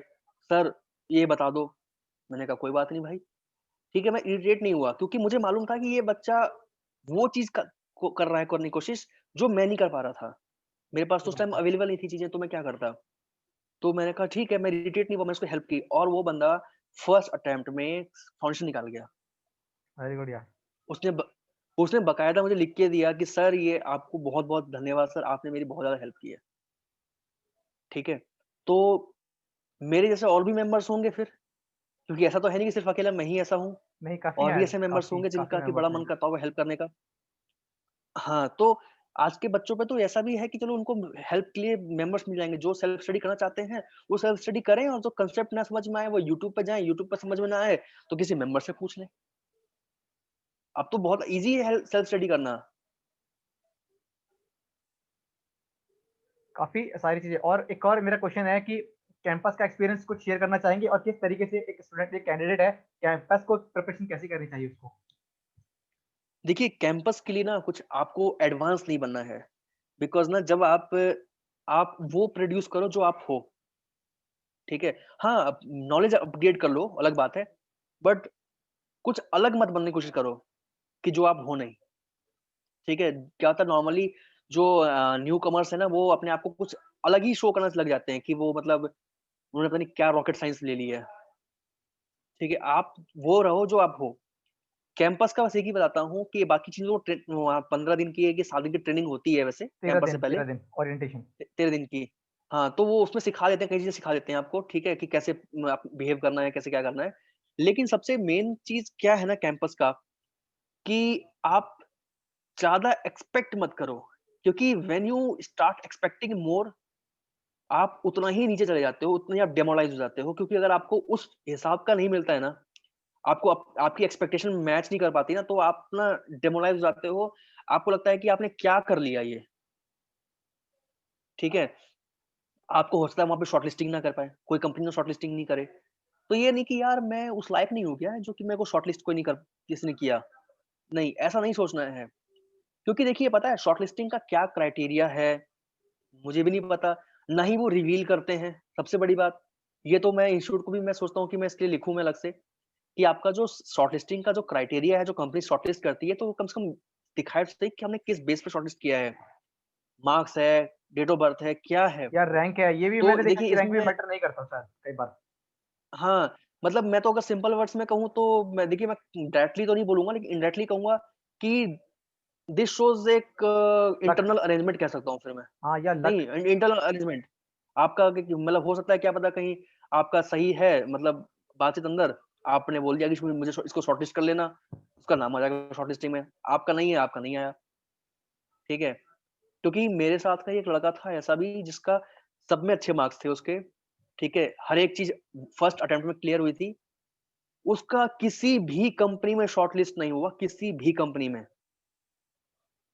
सर ये बता दो। मैंने कहा कोई बात नहीं भाई। ठीक है, मैं इरिटेट नहीं हुआ क्योंकि मुझे मालूम था कि ये बच्चा वो चीज़ कर रहा है करने की कोशिश, जो मैं नहीं कर पा रहा था। मेरे पास सही तो उस बात टाइम है। अवेलेबल नहीं थी चीज़ें, तो मैं क्या करता? तो मैंने कहा ठीक है, मैं इरिटेट नहीं हुआ, मैंने उसको हेल्प की और वो बंदा फर्स्ट अटेम्प्ट में फाउंडेशन निकाल गया। वेरी गुड यार। उसने ब उसने बाकायदा मुझे लिख के दिया कि सर ये आपको बहुत-बहुत धन्यवाद सर, आपने मेरी बहुत ज़्यादा हेल्प की है। ठीक है? तो मेरे जैसे और भी मेंबर्स होंगे फिर, क्योंकि ऐसा तो है नहीं कि सिर्फ़ अकेला मैं ही ऐसा हूँ, नहीं, काफ़ी और भी हैं, ऐसे मेंबर्स काफ़ी होंगे काफ़ी जिनका कि बड़ा मेंबर्स हैं। मन करता होगा हेल्प करने का। हाँ, तो आज के बच्चों पे तो ऐसा भी है कि चलो उनको हेल्प के लिए मेंबर्स मिल जाएँगे, जो सेल्फ स्टडी करना चाहते हैं, वो सेल्फ स्टडी करें और जो कांसेप्ट ना समझ में आए, वो यूट्यूब पे जाएँ, यूट्यूब पे समझ में ना आए, तो किसी मेंबर से पूछ लें। अब तो बहुत ईज़ी है सेल्फ स्टडी करना। काफ़ी सारी चीज़ें और एक और मेरा क्वेश्चन है कि कैंपस का एक्सपीरियंस कुछ शेयर करना चाहेंगे और किस तरीके से एक स्टूडेंट, एक कैंडिडेट है, कैंपस को प्रिपरेशन कैसे करनी चाहिए उसको? देखिए कैंपस के लिए ना कुछ आपको एडवांस नहीं बनना है। बिकॉज़ ना जब आप वो प्रोड्यूस करो जो आप हो, ठीक है? हाँ, नॉलेज अपग्रेड कर लो, अलग बात है। बट कुछ अलग मत बनने की कोशिश करो कि जो आप हो नहीं, ठीक है? क्या होता है नॉर्मली जो न्यू कमर्स है ना, वो अपने आप को कुछ अलग ही शो करने लग जाते हैं कि वो मतलब उन्होंने पता नहीं क्या रॉकेट साइंस ले ली है, ठीक है? आप वो रहो जो आप हो। कैंपस का बस एक ही बताता हूँ कि बाकी चीज़ों को 15 दिन की है कि 7 दिन की ट्रेनिंग होती है वैसे कैंपस से पहले 13 दिन ओरिएंटेशन। 13 दिन की। हाँ, तो वो उसमें सिखा देते हैं, कई चीज़ें सिखा देते हैं आपको, ठीक है? कि कैसे आप बिहेव करना है, कैसे क्या करना है। लेकिन सबसे मेन चीज़ क्या है ना कैंपस का, कि आप ज़्यादा एक्सपेक्ट मत करो, क्योंकि when you start expecting more, आप उतना ही नीचे चले जाते हो, उतना ही आप डेमोरलाइज़ हो जाते हो, क्योंकि अगर आपको उस हिसाब का नहीं मिलता है ना, आपको आपकी एक्सपेक्टेशन मैच नहीं कर पाती ना, तो आप ना डेमोरलाइज़ हो जाते हो। आपको लगता है कि आपने क्या कर लिया ये, ठीक है? आपको हो सकता है वहाँ पे शॉर्टलिस्टिंग ना कर पाएँ, कोई कंपनी ना शॉर्टलिस्टिंग नहीं करे। तो ये नहीं कि यार मैं उस लायक नहीं हूँ क्या, जो कि मेरे को शॉर्टलिस्ट कोई नहीं कर किसी ने किया। नहीं, ऐसा नहीं सोचना है। क्योंकि देखिए पता है शॉर्टलिस्टिंग का क्या क्राइटेरिया है, मुझे भी नहीं पता, ना ही वो रिवील करते हैं, सबसे बड़ी बात। ये तो मैं इंस्टीट्यूट को भी मैं सोचता हूँ कि मैं इसके लिए लिखूँ मैं अलग से, कि आपका जो शॉर्टलिस्टिंग का जो क्राइटेरिया है, जो कंपनी शॉर्टलिस्ट करती है, तो वो कम से कम दिखाए तो सही कि हमने किस बेस पे शॉर्टलिस्ट किया है। मार्क्स है, डेट ऑफ बर्थ है, क्या है? या रैंक है, ये भी तो मैंने देखा देखिए कि रैंक भी इसमें मैटर नहीं करता शायद कई बार। हाँ, मतलब मैं तो अगर सिंपल वर्ड्स में कहूँ तो मैं देखिए मैं डायरेक्टली तो नहीं बोलूँगा लेकिन इनडायरेक्टली कहूँगा कि दिस शोज़ एक लक। इंटरनल अरेंजमेंट कह सकता हूँ फिर मैं। हाँ, या नहीं लक। इंटरनल अरेंजमेंट आपका कि मतलब हो सकता है क्या पता कहीं आपका सही है मतलब बातचीत अंदर, आपने बोल दिया कि इसमें मुझे इसको शॉर्टलिस्ट कर लेना, उसका नाम आ जाएगा शॉर्टलिस्टिंग में। आपका नहीं है, आपका नहीं आया, ठीक है? क्योंकि मेरे साथ का एक लड़का था ऐसा भी जिसका सब में अच्छे मार्क्स थे उसके, ठीक है? हर एक चीज़ फर्स्ट अटेम्प्ट में क्लियर हुई थी। उसका किसी भी कंपनी में शॉर्टलिस्ट नहीं हुआ, किसी भी कंपनी में।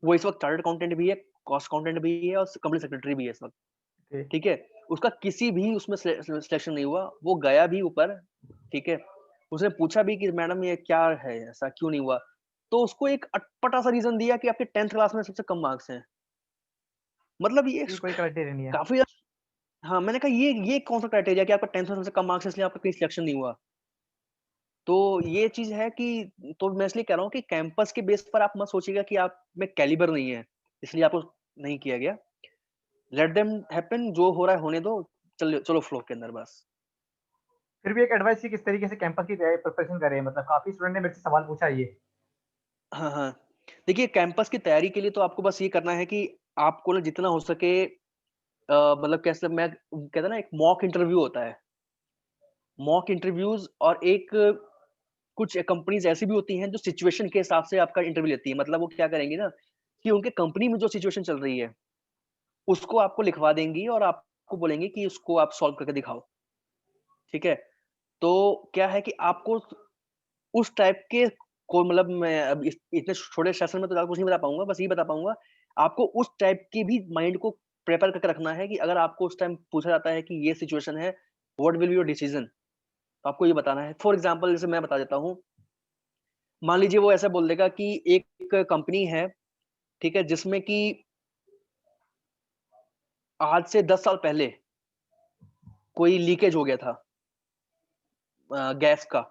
वो इस वक़्त चार्टर्ड अकाउंटेंट भी है, कॉस्ट अकाउंटेंट भी है और कंपनी सेक्रेटरी भी है इस वक़्त, ओके। ठीक है? उसका किसी भी उसमें सिलेक्शन नहीं हुआ, वो गया भी ऊपर, ठीक है? उसने पूछा भी कि मैडम ये क्या है, ऐसा क्यों नहीं हुआ? तो उसको एक अटपटा-सा रीज़न दिया कि आपके 10th क्लास में सबसे कम मार्क्स हैं। मतलब ये ये कोई क्राइटेरिया नहीं है। काफ़ी हाँ, मैंने कहा ये कौन-सा क्राइटेरिया कि आपका 10th में सबसे कम मार्क्स है इसलिए आपका कहीं सिलेक्शन नहीं हुआ। तो ये चीज़ है कि तो मैं इसलिए कह रहा हूँ कि कैंपस के बेस पर आप मत सोचिएगा कि आप में कैलिबर नहीं है, इसलिए आपको नहीं किया गया। लेट देम हैपन जो हो रहा है होने दो, चलो चलो फ्लो के अंदर बस। फिर भी एक एडवाइस कि किस तरीके से कैंपस की तैयारी प्रिपरेशन करें, मतलब काफ़ी स्टूडेंट ने मेरे से सवाल पूछा है ये। हाँ, हाँ। देखिए कैंपस की तैयारी के लिए तो आपको बस ये करना है कि आपको ना जितना हो सके मतलब कैसे मैं कहते हैं ना एक मॉक इंटरव्यू होता है। मॉक इंटरव्यूज़ और एक कुछ कंपनीज़ ऐसी भी होती हैं जो सिचुएशन के हिसाब से आपका इंटरव्यू लेती है। मतलब वो क्या करेंगी ना कि उनके कंपनी में जो सिचुएशन चल रही है उसको आपको लिखवा देंगी और आपको बोलेंगी कि उसको आप सॉल्व करके दिखाओ, ठीक है? तो क्या है कि आपको उस टाइप के को मतलब मैं अब इस इतने छोटे सेशन में तो ज़्यादा कुछ नहीं बता पाऊँगा, बस ये बता पाऊँगा, आपको उस टाइप की भी माइंड को प्रिपेयर करके रखना है कि अगर आपको उस टाइम पूछा जाता है कि ये सिचुएशन है, what will be your decision? तो आपको ये बताना है। फॉर एग्ज़ाम्पल जैसे मैं बता देता हूँ, मान लीजिए वो ऐसा बोल देगा कि एक कंपनी है, ठीक है? जिसमें कि आज से 10 साल पहले कोई लीकेज हो गया था गैस का।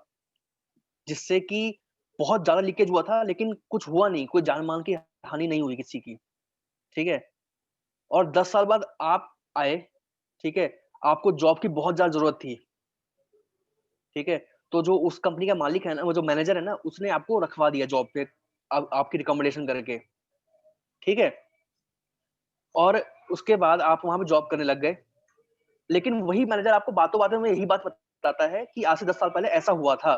जिससे कि बहुत ज़्यादा लीकेज हुआ था, लेकिन कुछ हुआ नहीं, कोई जान-माल की हानि नहीं हुई किसी की, ठीक है? और 10 साल बाद आप आए, ठीक है? आपको जॉब की बहुत ज़्यादा ज़रूरत थी, ठीक है? तो जो उस कंपनी का मालिक है ना, वो जो मैनेजर है ना, उसने आपको रखवा दिया जॉब पे, अब आपकी रिकमेंडेशन करके, ठीक है? और उसके बाद आप वहाँ पे जॉब करने लग गए, लेकिन वही मैनेजर आपको बातों-बातों में यही बात बताता है कि आज से 10 साल पहले ऐसा हुआ था,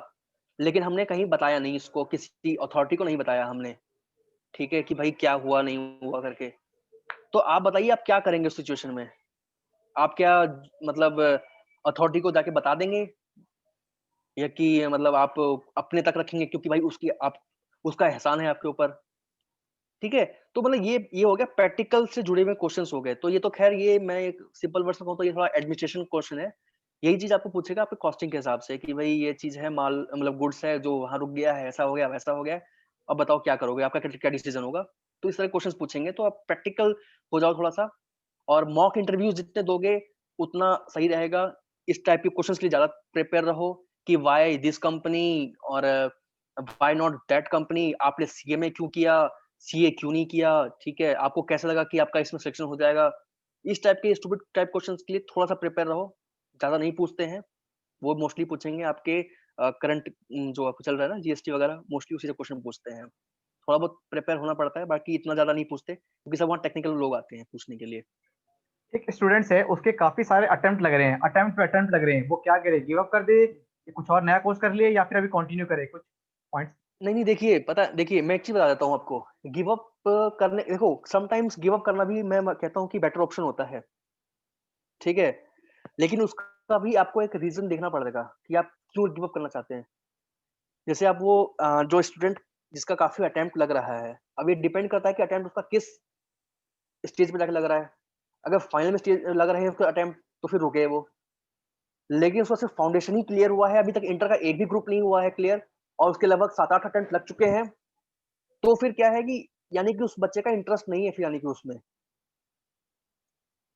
लेकिन हमने कहीं बताया नहीं इसको, किसी अथॉरिटी को नहीं बताया हमने। ठीक है, कि भाई क्या हुआ, नहीं हुआ करके। तो आप बताइए आप क्या करेंगे उस सिचुएशन में? आप क्या मतलब अथॉरिटी को जाके बता देंगे या कि मतलब आप अपने तक रखेंगे क्योंकि भाई उसकी आप उसका एहसान है आपके ऊपर, ठीक है? तो मतलब ये हो गया प्रैक्टिकल से जुड़े हुए क्वेश्चन्स हो गए। तो ये तो ख़ैर ये मैं एक सिंपल वर्ड्स में कहूँ तो ये थोड़ा एडमिनिस्ट्रेशन क्वेश्चन है। यही चीज़ आपको पूछेगा आपके कॉस्टिंग के हिसाब से कि भई ये चीज़ है, माल मतलब गुड्स है जो वहाँ रुक गया है, ऐसा हो गया, वैसा हो गया है। अब बताओ क्या करोगे? आपका क्या क्या डिसीज़न होगा? तो इस तरह के क्वेश्चन्स पूछेंगे, तो आप प्रैक्टिकल हो जाओ थोड़ा-सा और मॉक इंटरव्यूज़ जितने दोगे, उतना सही रहेगा। इस टाइप के क्वेश्चन्स के लिए ज़्यादा प्रिपेयर रहो कि व्हाई दिस कंपनी और व्हाई नॉट दैट कंपनी? आपने सीएमए क्यों किया? सीए क्यों नहीं किया? ठीक है, आपको कैसा लगा कि आपका इसमें सिलेक्शन हो जाएगा? इस टाइप के स्टूपिड टाइप क्वेश्चन्स के लिए थोड़ा-सा प्रिपेयर रहो। ज़्यादा नहीं पूछते हैं। वो मोस्टली पूछेंगे आपके करंट जो आपका चल रहा है ना जीएसटी वगैरह, मोस्टली उसी से क्वेश्चन पूछते हैं। थोड़ा बहुत प्रिपेयर होना पड़ता है, बाकी इतना ज़्यादा नहीं पूछते, क्योंकि सब वहाँ टेक्निकल लोग आते हैं पूछने के लिए। एक स्टूडेंट्स है, उसके काफ़ी सारे अटेम्प्ट लग रहे हैं, अटेम्प्ट पे अटेम्प्ट लग रहे हैं। वो क्या करे? गिव अप कर दे, या कुछ और नया कोर्स कर ले, या फिर अभी कंटिन्यू करे? कुछ पॉइंट्स? नहीं, नहीं देखिए, पता है देखिए मैं एक चीज़ बता देता हूँ आपको, गिव अप करने देखो समटाइम्स गिव अप करना भी मैं कहता हूँ कि बेटर ऑप्शन होता है, ठीक है? लेकिन उसका भी आपको एक रीज़न देखना पड़ेगा कि आप क्यों गिव अप करना चाहते हैं। जैसे आप वो जो स्टूडेंट जिसका काफ़ी अटेम्प्ट लग रहा है, अब ये डिपेंड करता है कि अटेम्प्ट उसका किस स्टेज पे जाके लग रहा है। अगर फाइनल में स्टेज लग रहे हैं उसके अटेम्प्ट तो फिर रुके वो। लेकिन उसका सिर्फ फाउंडेशन ही क्लियर हुआ है, अभी तक इंटर का एक भी ग्रुप नहीं हुआ है क्लियर और उसके लगभग 7-8 अटेम्प्ट लग चुके हैं। तो फिर क्या है कि यानी कि उस बच्चे का इंटरेस्ट नहीं है फिर यानी कि उसमें।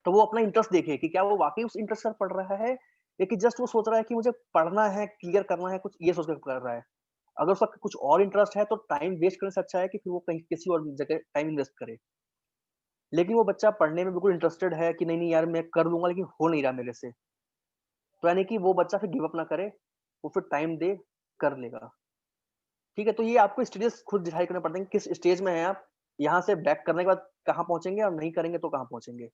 तो वो अपना इंटरेस्ट देखे कि क्या वो वाक़ई उस इंटरेस्ट से पढ़ रहा है या कि जस्ट वो सोच रहा है कि मुझे पढ़ना है, क्लियर करना है कुछ ये सोच के कर रहा है। अगर उसका कुछ और इंटरेस्ट है तो टाइम वेस्ट करने से अच्छा है कि फिर वो कहीं किसी और जगह टाइम इन्वेस्ट करे। लेकिन वो बच्चा पढ़ने में बिल्कुल इंटरेस्टेड है कि नहीं, नहीं यार मैं कर लूँगा लेकिन हो नहीं रहा मेरे से। तो यानी कि वो बच्चा फिर गिव अप ना करे, वो फिर टाइम दे, कर लेगा। ठीक है? तो ये आपको स्टेजेस खुद डिसाइड करने पड़ते हैं कि किस स्टेज में हैं आप। यहाँ से बैक करने के बाद कहाँ पहुँचेंगे और नहीं करेंगे तो कहाँ पहुँचेंगे।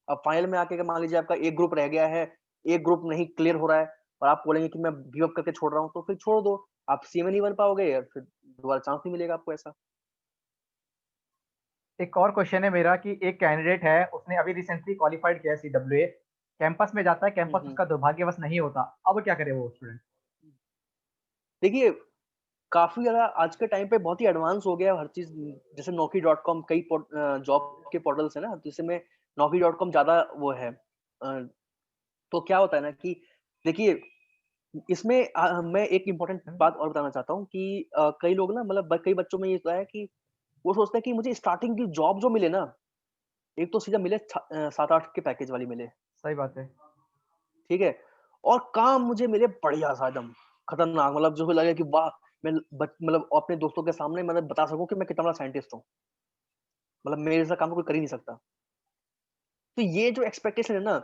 अब फाइनल में आके अगर मान लीजिए आपका एक ग्रुप रह गया है, एक ग्रुप नहीं क्लियर हो रहा है और आप बोलेंगे कि मैं गिव अप करके छोड़ रहा हूँ, तो फिर छोड़ दो। आप सीए में नहीं बन पाओगे या फिर दोबारा चांस नहीं मिलेगा आपको ऐसा। एक और क्वेश्चन है मेरा कि एक कैंडिडेट है, उसने अभी रिसेंटली क्वालिफाइड किया है सीडब्ल्यूए, कैंपस में जाता है, हुँ, कैंपस हुँ। उसका दुर्भाग्यवश नहीं होता। अब क्या करे वो स्टूडेंट? देखिए, काफ़ी ज़्यादा आज के टाइम पे बहुत ही एडवांस हो गया है हर चीज़ जैसे नौकरी डॉट कॉम कई जॉब के पोर्टल्स हैं ना, तो इसमें नौकरी डॉट कॉम ज़्यादा वो है। तो क्या होता है ना कि देखिए इसमें मैं एक इम्पोर्टेंट बात और बताना चाहता हूँ कि कई लोग ना मतलब कई बच्चों में ये होता है कि वो सोचते हैं कि मुझे स्टार्टिंग की जॉब जो मिले ना, एक तो सीधा मिले 7-8 के पैकेज वाली मिले, सही बात है। ठीक है? और काम मुझे मिले बढ़िया-सा एकदम खतरनाक मतलब जो भी लगे कि वाह! मैं मतलब अपने दोस्तों के सामने मतलब बता सकूँ कि मैं कितना बड़ा साइंटिस्ट हूँ। मतलब मेरे जैसा काम तो कोई कर ही नहीं सकता। तो ये जो एक्सपेक्टेशन है ना,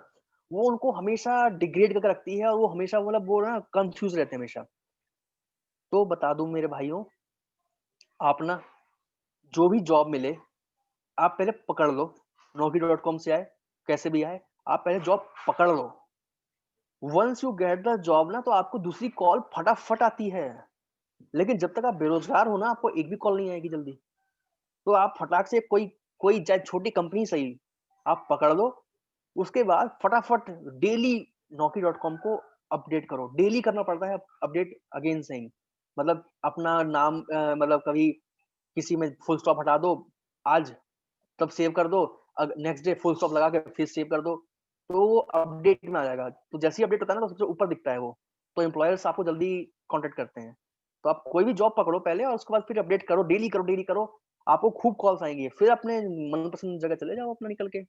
वो उनको हमेशा डिग्रेड करके रखती है और वो हमेशा मतलब वो ना कन्फ्यूज़ रहते हैं हमेशा। तो बता दूँ मेरे भाइयों, आप ना जो भी जॉब मिले, आप पहले पकड़ लो। Naukri डॉट कॉम से आए, कैसे भी आए, आप पहले जॉब पकड़ लो। Once you get the job ना तो आपको दूसरी कॉल फटाफट आती है। लेकिन जब तक आप बेरोज़गार हो ना, आपको एक भी कॉल नहीं आएगी जल्दी। तो आप फटाक से कोई कोई चाहे छोटी कंपनी सही, आप पकड़ लो। उसके बाद फटाफट डेली Naukri डॉट कॉम को अपडेट करो। डेली करना पड़ता है अपडेट अगेन से ही। मतलब अपना नाम मतलब कभी किसी में फुल स्टॉप हटा दो आज, तब सेव कर दो, नेक्स्ट डे फुल स्टॉप लगा के फिर सेव कर दो, तो वो अपडेट में आ जाएगा। तो जैसे ही अपडेट होता है ना, तो सबसे ऊपर दिखता है वो, तो एम्प्लॉयर्स आपको जल्दी कॉन्टैक्ट करते हैं। तो आप कोई भी जॉब पकड़ो पहले और उसके बाद फिर अपडेट करो, डेली करो, आपको खूब कॉल्स आएँगी। फिर अपने मनपसंद जगह चले जाओ अपना निकल के।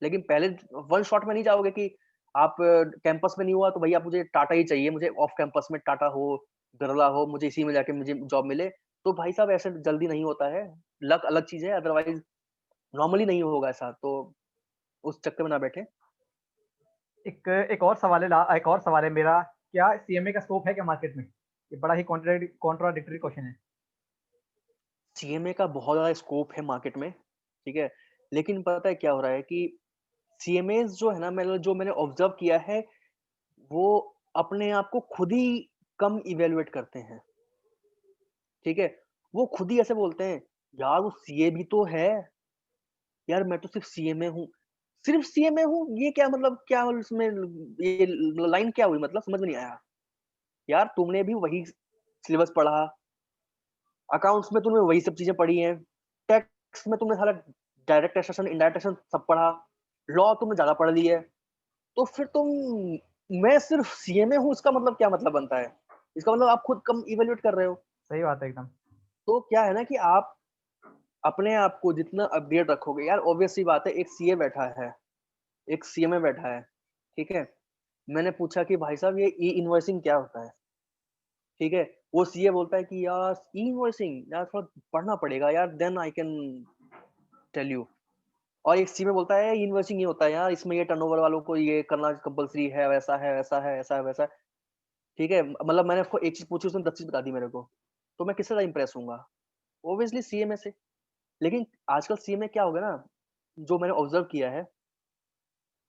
लेकिन पहले वन शॉट में नहीं जाओगे कि आप कैंपस में नहीं हुआ तो भैया मुझे टाटा ही चाहिए, मुझे ऑफ कैंपस में टाटा हो, बिरला हो, मुझे इसी में जाके मुझे जॉब मिले। तो भाई साहब ऐसे जल्दी नहीं होता है। लक अलग चीज़ है, अदरवाइज़ नॉर्मली नहीं होगा ऐसा, तो उस चक्कर में ना बैठें। एक और सवाल है मेरा, क्या सीएमए का स्कोप है क्या मार्केट में? ये बड़ा ही कॉन्ट्राडिक्टरी क्वेश्चन है। सीएमए का बहुत ज़्यादा स्कोप है मार्केट में, ठीक है? लेकिन पता है क्या हो रहा है कि सीएमएज़ जो है ना जो मैंने ऑब्ज़र्व किया है, वो अपने आप को खुद ही कम इवैल्यूएट करते हैं, ठीक है? वो खुद ही ऐसे बोलते हैं, "यार वो सीए भी तो है, यार मैं तो सिर्फ़ सीएमए हूँ।" सिर्फ़ सीएमए हूँ, ये क्या मतलब क्या इसमें ये लाइन क्या हुई मतलब समझ में नहीं आया। यार तुमने भी वही सिलेबस पढ़ा, अकाउंट्स में तुमने वही सब चीज़ें पढ़ी हैं, टैक्स में तुमने सारा डायरेक्ट टैक्सेशन, इनडायरेक्ट टैक्सेशन सब पढ़ा, लॉ तुमने ज़्यादा पढ़ ली है, तो फिर तुम मैं सिर्फ सीएमए हूँ, इसका मतलब क्या मतलब बनता है? इसका मतलब आप खुद कम इवैल्यूएट कर रहे हो। सही बात है एकदम। तो क्या है ना कि आप अपने आप को जितना अपडेट रखोगे, यार ऑब्वियस सी बात है, एक सीए बैठा है, एक सीएमए बैठा है, ठीक है? मैंने पूछा कि भाई साहब ये ई-इन्वॉइसिंग क्या होता है? ठीक है? वो सीए बोलता है कि यार ई-इन्वॉइसिंग यार थोड़ा पढ़ना पड़ेगा यार, then I can tell you. और एक सीए बोलता है ई-इन्वॉइसिंग ये होता है यार, इसमें ये टर्नओवर वालों को ये करना कंपल्सरी है, वैसा है, ऐसा है, ऐसा है, वैसा है। ठीक है? मतलब मैंने उसको एक चीज़ पूछी, उसने 10 चीज़ बता दी मेरे को। तो मैं किससे ज़्यादा इम्प्रेस होऊँगा? ऑब्वियसली सीएमए से। लेकिन आजकल सीएमए क्या हो गया ना, जो मैंने ऑब्ज़र्व किया है,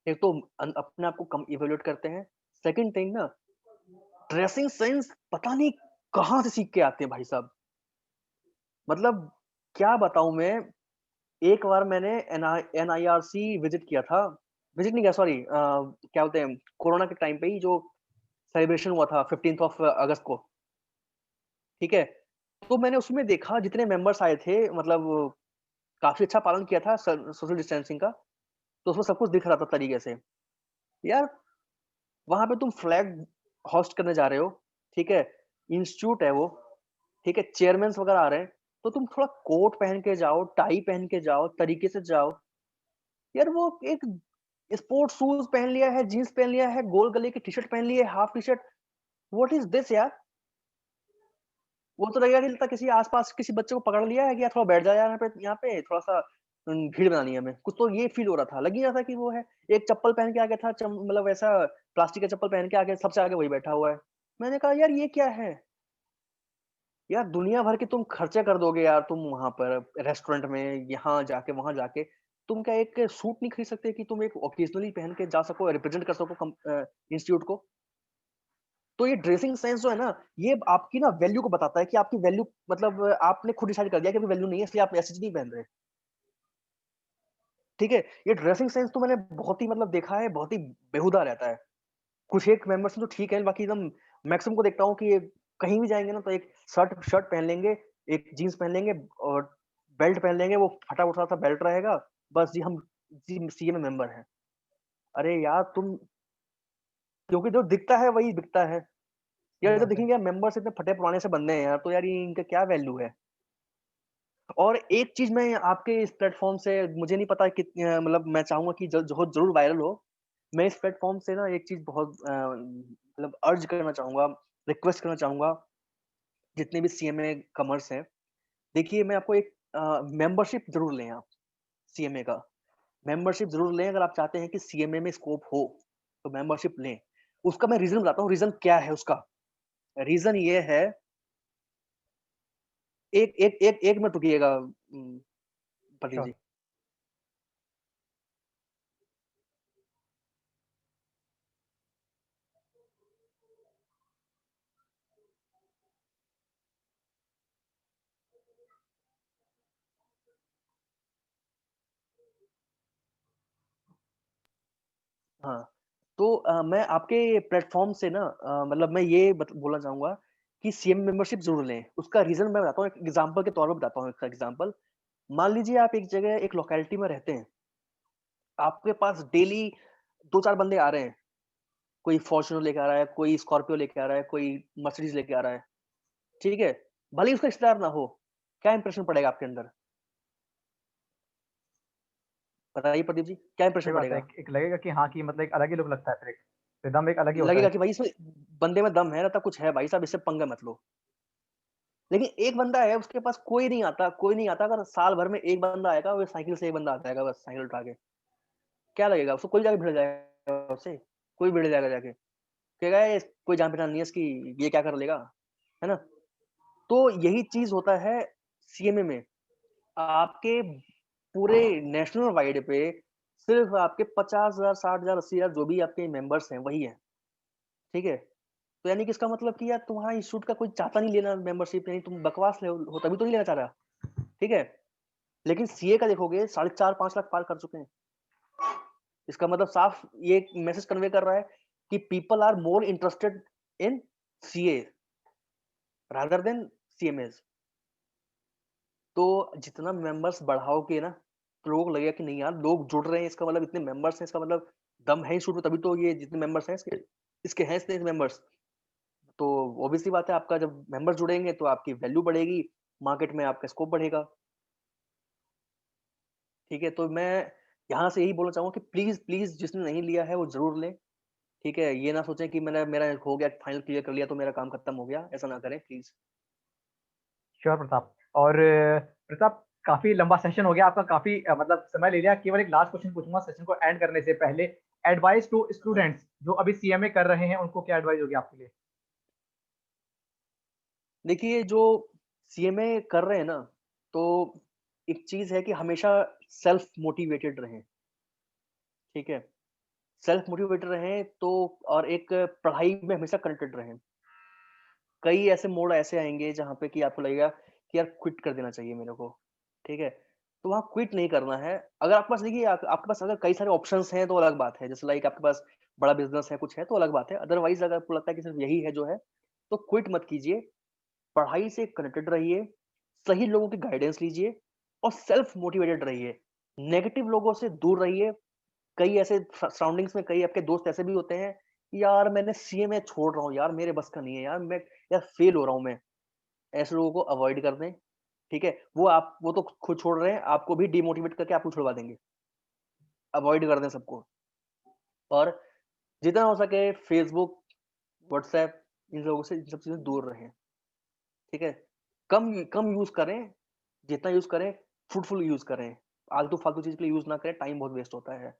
एक तो अपने आप को कम इवैल्यूएट करते हैं। सेकंड थिंग ना, ड्रेसिंग सेंस पता नहीं कहाँ से सीख के आते हैं भाई साहब। मतलब क्या बताऊँ मैं, एक बार मैंने एनआईआरसी विज़िट किया था। विज़िट नहीं किया, सॉरी, क्या बोलते हैं, कोरोना के टाइम पे ही जो सेलिब्रेशन हुआ था 15th ऑफ अगस्त को, ठीक है? तो मैंने उसमें देखा जितने मेंबर्स आए थे, मतलब काफ़ी अच्छा पालन किया था सोशल डिस्टेंसिंग का, तो उसमें सब कुछ दिख रहा था तरीके से। यार वहाँ पे तुम फ्लैग होस्ट करने जा रहे हो, ठीक है? इंस्टीट्यूट है वो, ठीक है? चेयरमैन्स वगैरह आ रहे हैं, तो तुम थोड़ा कोट पहन के जाओ, टाई पहन के जाओ, तरीके से जाओ। यार वो एक स्पोर्ट्स शूज़ पहन लिया है, जीन्स पहन लिया है, गोल गले की टी-शर्ट पहन ली है, half T-shirt, what is this यार? वो तो लगेगा कि लगता है किसी आस-पास किसी बच्चे को पकड़ लिया है कि यार थोड़ा बैठ जा यार यहाँ पे थोड़ा-सा भीड़ बनानी है हमें। कुछ तो ये फ़ील हो रहा था। लग ही रहा था कि वो है। एक चप्पल पहन के आ गया था, मतलब वैसा प्लास्टिक का चप्पल पहन के आगे सबसे आगे वही बैठा हुआ है। मैंने कहा यार ये क्या है? यार दुनिया भर के तुम खर्चे कर दोगे यार तुम वहाँ पर रेस्टोरेंट में, यहाँ जाके, वहाँ जाके। तुम क्या एक सूट नहीं खरीद सकते कि तुम एक ओकेजनली पहन के जा सको, रिप्रेज़ेंट कर सको इंस्टीट्यूट को? तो ये ड्रेसिंग सेंस जो है ना, ये आपकी ना वैल्यू को बताता है कि आपकी वैल्यू, मतलब आपने खुद डिसाइड कर दिया कि अभी वैल्यू नहीं है, इसलिए आप ऐसी चीज़ नहीं पहन रहे। ठीक है? ये ड्रेसिंग सेंस तो मैंने बहुत ही मतलब देखा है, बहुत ही बेहुदा रहता है। कुछ एक मेंबर्स में तो ठीक है, बाकी एकदम मैक्सिमम को देखता हूँ कि ये कहीं भी जाएँगे ना तो एक शर्ट शर्ट पहन लेंगे, एक जीन्स पहन लेंगे और बेल्ट पहन लेंगे, वो फटा-उटा सा बेल्ट रहेगा। बस जी हम जी सीए में मेंबर हैं। अरे यार तुम, क्योंकि जो दिखता है वही बिकता है। सही यार ये तो बात है। देखेंगे यार मेंबर्स इतने फटे पुराने से बंदे हैं यार, तो यार ये इनका क्या वैल्यू है? और एक चीज़ मैं आपके इस प्लेटफ़ॉर्म से, मुझे नहीं पता मतलब मैं चाहूँगा कि ज जो ज़रूर वायरल हो। मैं इस प्लेटफ़ॉर्म से ना एक चीज़ बहुत मतलब अर्ज करना चाहूँगा, रिक्वेस्ट करना चाहूँगा, जितने भी सीएमए कमर्स हैं। देखिए मैं आपको एक मेंबरशिप ज़रूर लें आप, सीएमए का। मेंबरशिप ज़रूर लें अगर आप चाहते हैं कि सीएमए में स्कोप हो, तो मेंबरशिप लें। उसका मैं रीज़न बताता हूँ, रीज़न क्या है उसका? रीज़न ये है, एक एक एक 1 मिनट रुकिएगा प्रदीप श्योर। जी। हाँ, तो मैं आपके प्लेटफ़ॉर्म से ना मतलब मैं ये बोलना चाहूँगा कि सीएम मेंबरशिप ज़रूर लें। उसका रीज़न मैं बताता हूँ, एक एग्ज़ाम्पल के तौर पे बताता हूँ इसका एग्ज़ाम्पल। मान लीजिए आप एक जगह एक लोकेलिटी में रहते हैं, आपके पास डेली 2-4 बंदे आ रहे हैं, कोई फॉर्च्यूनर लेके आ रहा है, कोई स्कॉर्पियो लेके आ रहा है, कोई मर्सिडीज़ लेके आ रहा है, ठीक है? भले ही उसका रिश्तेदार ना हो, क्या इंप्रेशन पड़ेगा आपके अंदर? बताइए प्रदीप जी, क्या सही इंप्रेशन बात है। पड़ेगा? एक एक लगेगा कि हाँ, कि मतलब एक अलग ही लुक लगता है फिर एक। एकदम एक अलग ही होता लगेगा है। कि भाई इसमें बंदे में दम है, लगता कुछ है भाई साहब, इससे पंगा मत लो। लेकिन एक बंदा है, उसके पास कोई नहीं आता, अगर साल भर में एक बंदा आएगा, वो साइकिल से एक बंदा आ जाएगा बस साइकिल उठा के। क्या लगेगा? उसको कोई जाके भिड़ जाएगा उससे? कोई भिड़ जाएगा जाके। कहेगा ये कोई जान-पहचान नहीं है इसकी, ये क्या कर लेगा? है ना? तो यही चीज़ होता है सीएमए में। आपके पूरे नेशनल वाइड पे सिर्फ़ आपके 50,000, 60,000, 80,000 जो भी आपके मेंबर्स हैं, वही हैं। ठीक है? तो यानी कि इसका मतलब कि यार तुम्हारा इंस्टीट्यूट का कोई चाहता नहीं लेना मेंबरशिप, यानी तुम बकवास हो तभी तो नहीं लेना चाह रहा। ठीक है? लेकिन सीए का देखोगे, साढ़े 4-5 लाख पार कर चुके हैं। इसका मतलब साफ ये मैसेज कन्वे कर रहा है कि people are more interested in CA rather than CMS. तो जितना मेंबर्स बढ़ाओगे ना, तो लोगों को लगेगा कि नहीं यार लोग जुड़ रहे हैं, इसका मतलब इतने मेंबर्स हैं, इसका मतलब दम है इंस्टीट्यूट में, तभी तो ये जितने मेंबर्स हैं इसके। इसके हैं इतने मेंबर्स, तो ऑब्वियस सी बात है आपका जब मेंबर्स जुड़ेंगे तो आपकी वैल्यू बढ़ेगी, मार्केट में आपका स्कोप बढ़ेगा। ठीक है? तो मैं यहाँ से यही बोलना चाहूँगा कि प्लीज़ जिसने नहीं लिया है वो ज़रूर लें। ठीक है? ये ना सोचें कि मैंने मेरा हो गया फाइनल क्लियर कर लिया तो मेरा काम खत्म हो गया, ऐसा ना करें प्लीज़। श्योर प्रताप। और प्रताप, काफ़ी लंबा सेशन हो गया आपका, काफ़ी मतलब समय ले लिया। केवल एक लास्ट क्वेश्चन पूछूँगा सेशन को एंड करने से पहले। एडवाइस टू हाँ। स्टूडेंट्स जो अभी सीएमए कर रहे हैं, उनको क्या एडवाइस होगी आपके लिए? देखिए जो सीएमए कर रहे हैं ना, तो एक चीज़ है कि हमेशा सेल्फ मोटिवेटेड रहें, ठीक है? सेल्फ मोटिवेटेड रहें तो और एक पढ़ाई में हमेशा कनेक्टेड रहें। कई ऐसे मोड़ ऐसे आएँगे जहाँ पे कि आपको लगेगा कि यार क्विट कर देना चाहिए मेरे को, ठीक है? तो वहाँ क्विट नहीं करना है। अगर आपके पास देखिए आप आपके पास अगर कई सारे ऑप्शंस हैं तो अलग बात है। जैसे लाइक आपके पास बड़ा बिज़नेस है, कुछ है तो अलग बात है। अदरवाइज़ अगर आपको लगता है कि सिर्फ़ यही है जो है, तो क्विट मत कीजिए। पढ़ाई से कनेक्टेड रहिए, सही लोगों की गाइडेंस लीजिए और सेल्फ मोटिवेटेड रहिए। नेगेटिव लोगों से दूर रहिए। कई ऐसे सराउंडिंग्स में कई आपके दोस्त ऐसे भी होते हैं, यार मैंने सीएमए छोड़ रहा हूँ यार, मेरे बस का नहीं है यार, मैं यार फेल हो रहा हूँ मैं। ऐसे लोगों को अवॉइड कर दें, ठीक है? वो तो खुद छोड़ रहे हैं, आपको भी डिमोटिवेट करके आपको छुड़वा देंगे। अवॉइड कर दें सबको और जितना हो सके फेसबुक, व्हाट्सऐप इन लोगों से इन सब चीज़ों से दूर रहें, ठीक है? कम कम यूज़ करें, जितना यूज़ करें फ्रूटफुल यूज़ करें। आलतू-फालतू चीज़ के लिए यूज़ ना करें, टाइम बहुत वेस्ट होता है।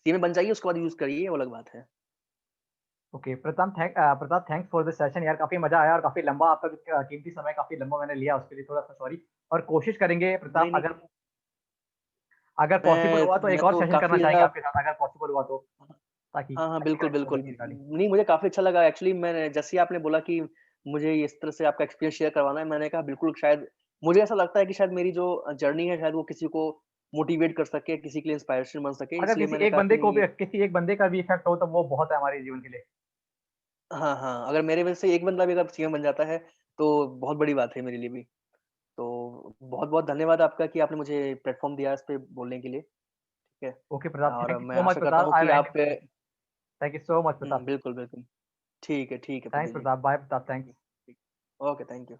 सीएमए बन जाइए उसके बाद यूज़ करिए, वो अलग बात है। Okay, Pratap, thanks for the session यार, काफ़ी मज़ा आया और काफ़ी लंबा आपका जो कीमती समय काफ़ी लंबा मैंने लिया, उसके लिए थोड़ा-सा सॉरी। और कोशिश करेंगे प्रताप, नहीं, नहीं, अगर अगर पॉसिबल हुआ तो एक मैं और तो सेशन करना काफ़ी चाहेंगे ज़्यादा आपके साथ, अगर पॉसिबल हुआ तो, ताकि हाँ, हाँ, अच्छी बिल्कुल, कनेक्शन हो बिल्कुल। जाएगी सारी। नहीं, मुझे काफ़ी अच्छा लगा एक्चुअली मैंने जैसे ही आपने बोला कि मुझे इस तरह से आपका एक्सपीरियंस शेयर करवाना है, मैंने कहा बिल्कुल शायद मुझे ऐसा लगता है कि शायद मेरी जो जर्नी है शायद वो किसी को मोटिवेट कर सके, किसी के लिए इंस्पिरेशन बन सके, अगर इसलिए मैंने कहा कि नहीं ये किसी एक बंदे का भी इफ़ेक्ट हो, तो वो बहुत है हमारे जीवन के लिए। हाँ, हाँ, अगर मेरे वजह से एक बंदा भी अगर सीएम बन जाता है, तो बहुत बड़ी बात है मेरे लिए भी। तो बहुत-बहुत धन्यवाद आपका कि आपने मुझे प्लेटफ़ॉर्म दिया इस पे बोलने के लिए, ठीक है? ओके प्रताप, और थैंक यू मैं सो मच आशा करता प्रताप, हूँ आई कि एम आप thank you so much Pratap. बिल्कुल, बिल्कुल। ठीक है thanks Pradeep ji. Pratap, bye Pratap, thank thanks. You. ठीक। Okay, thank you.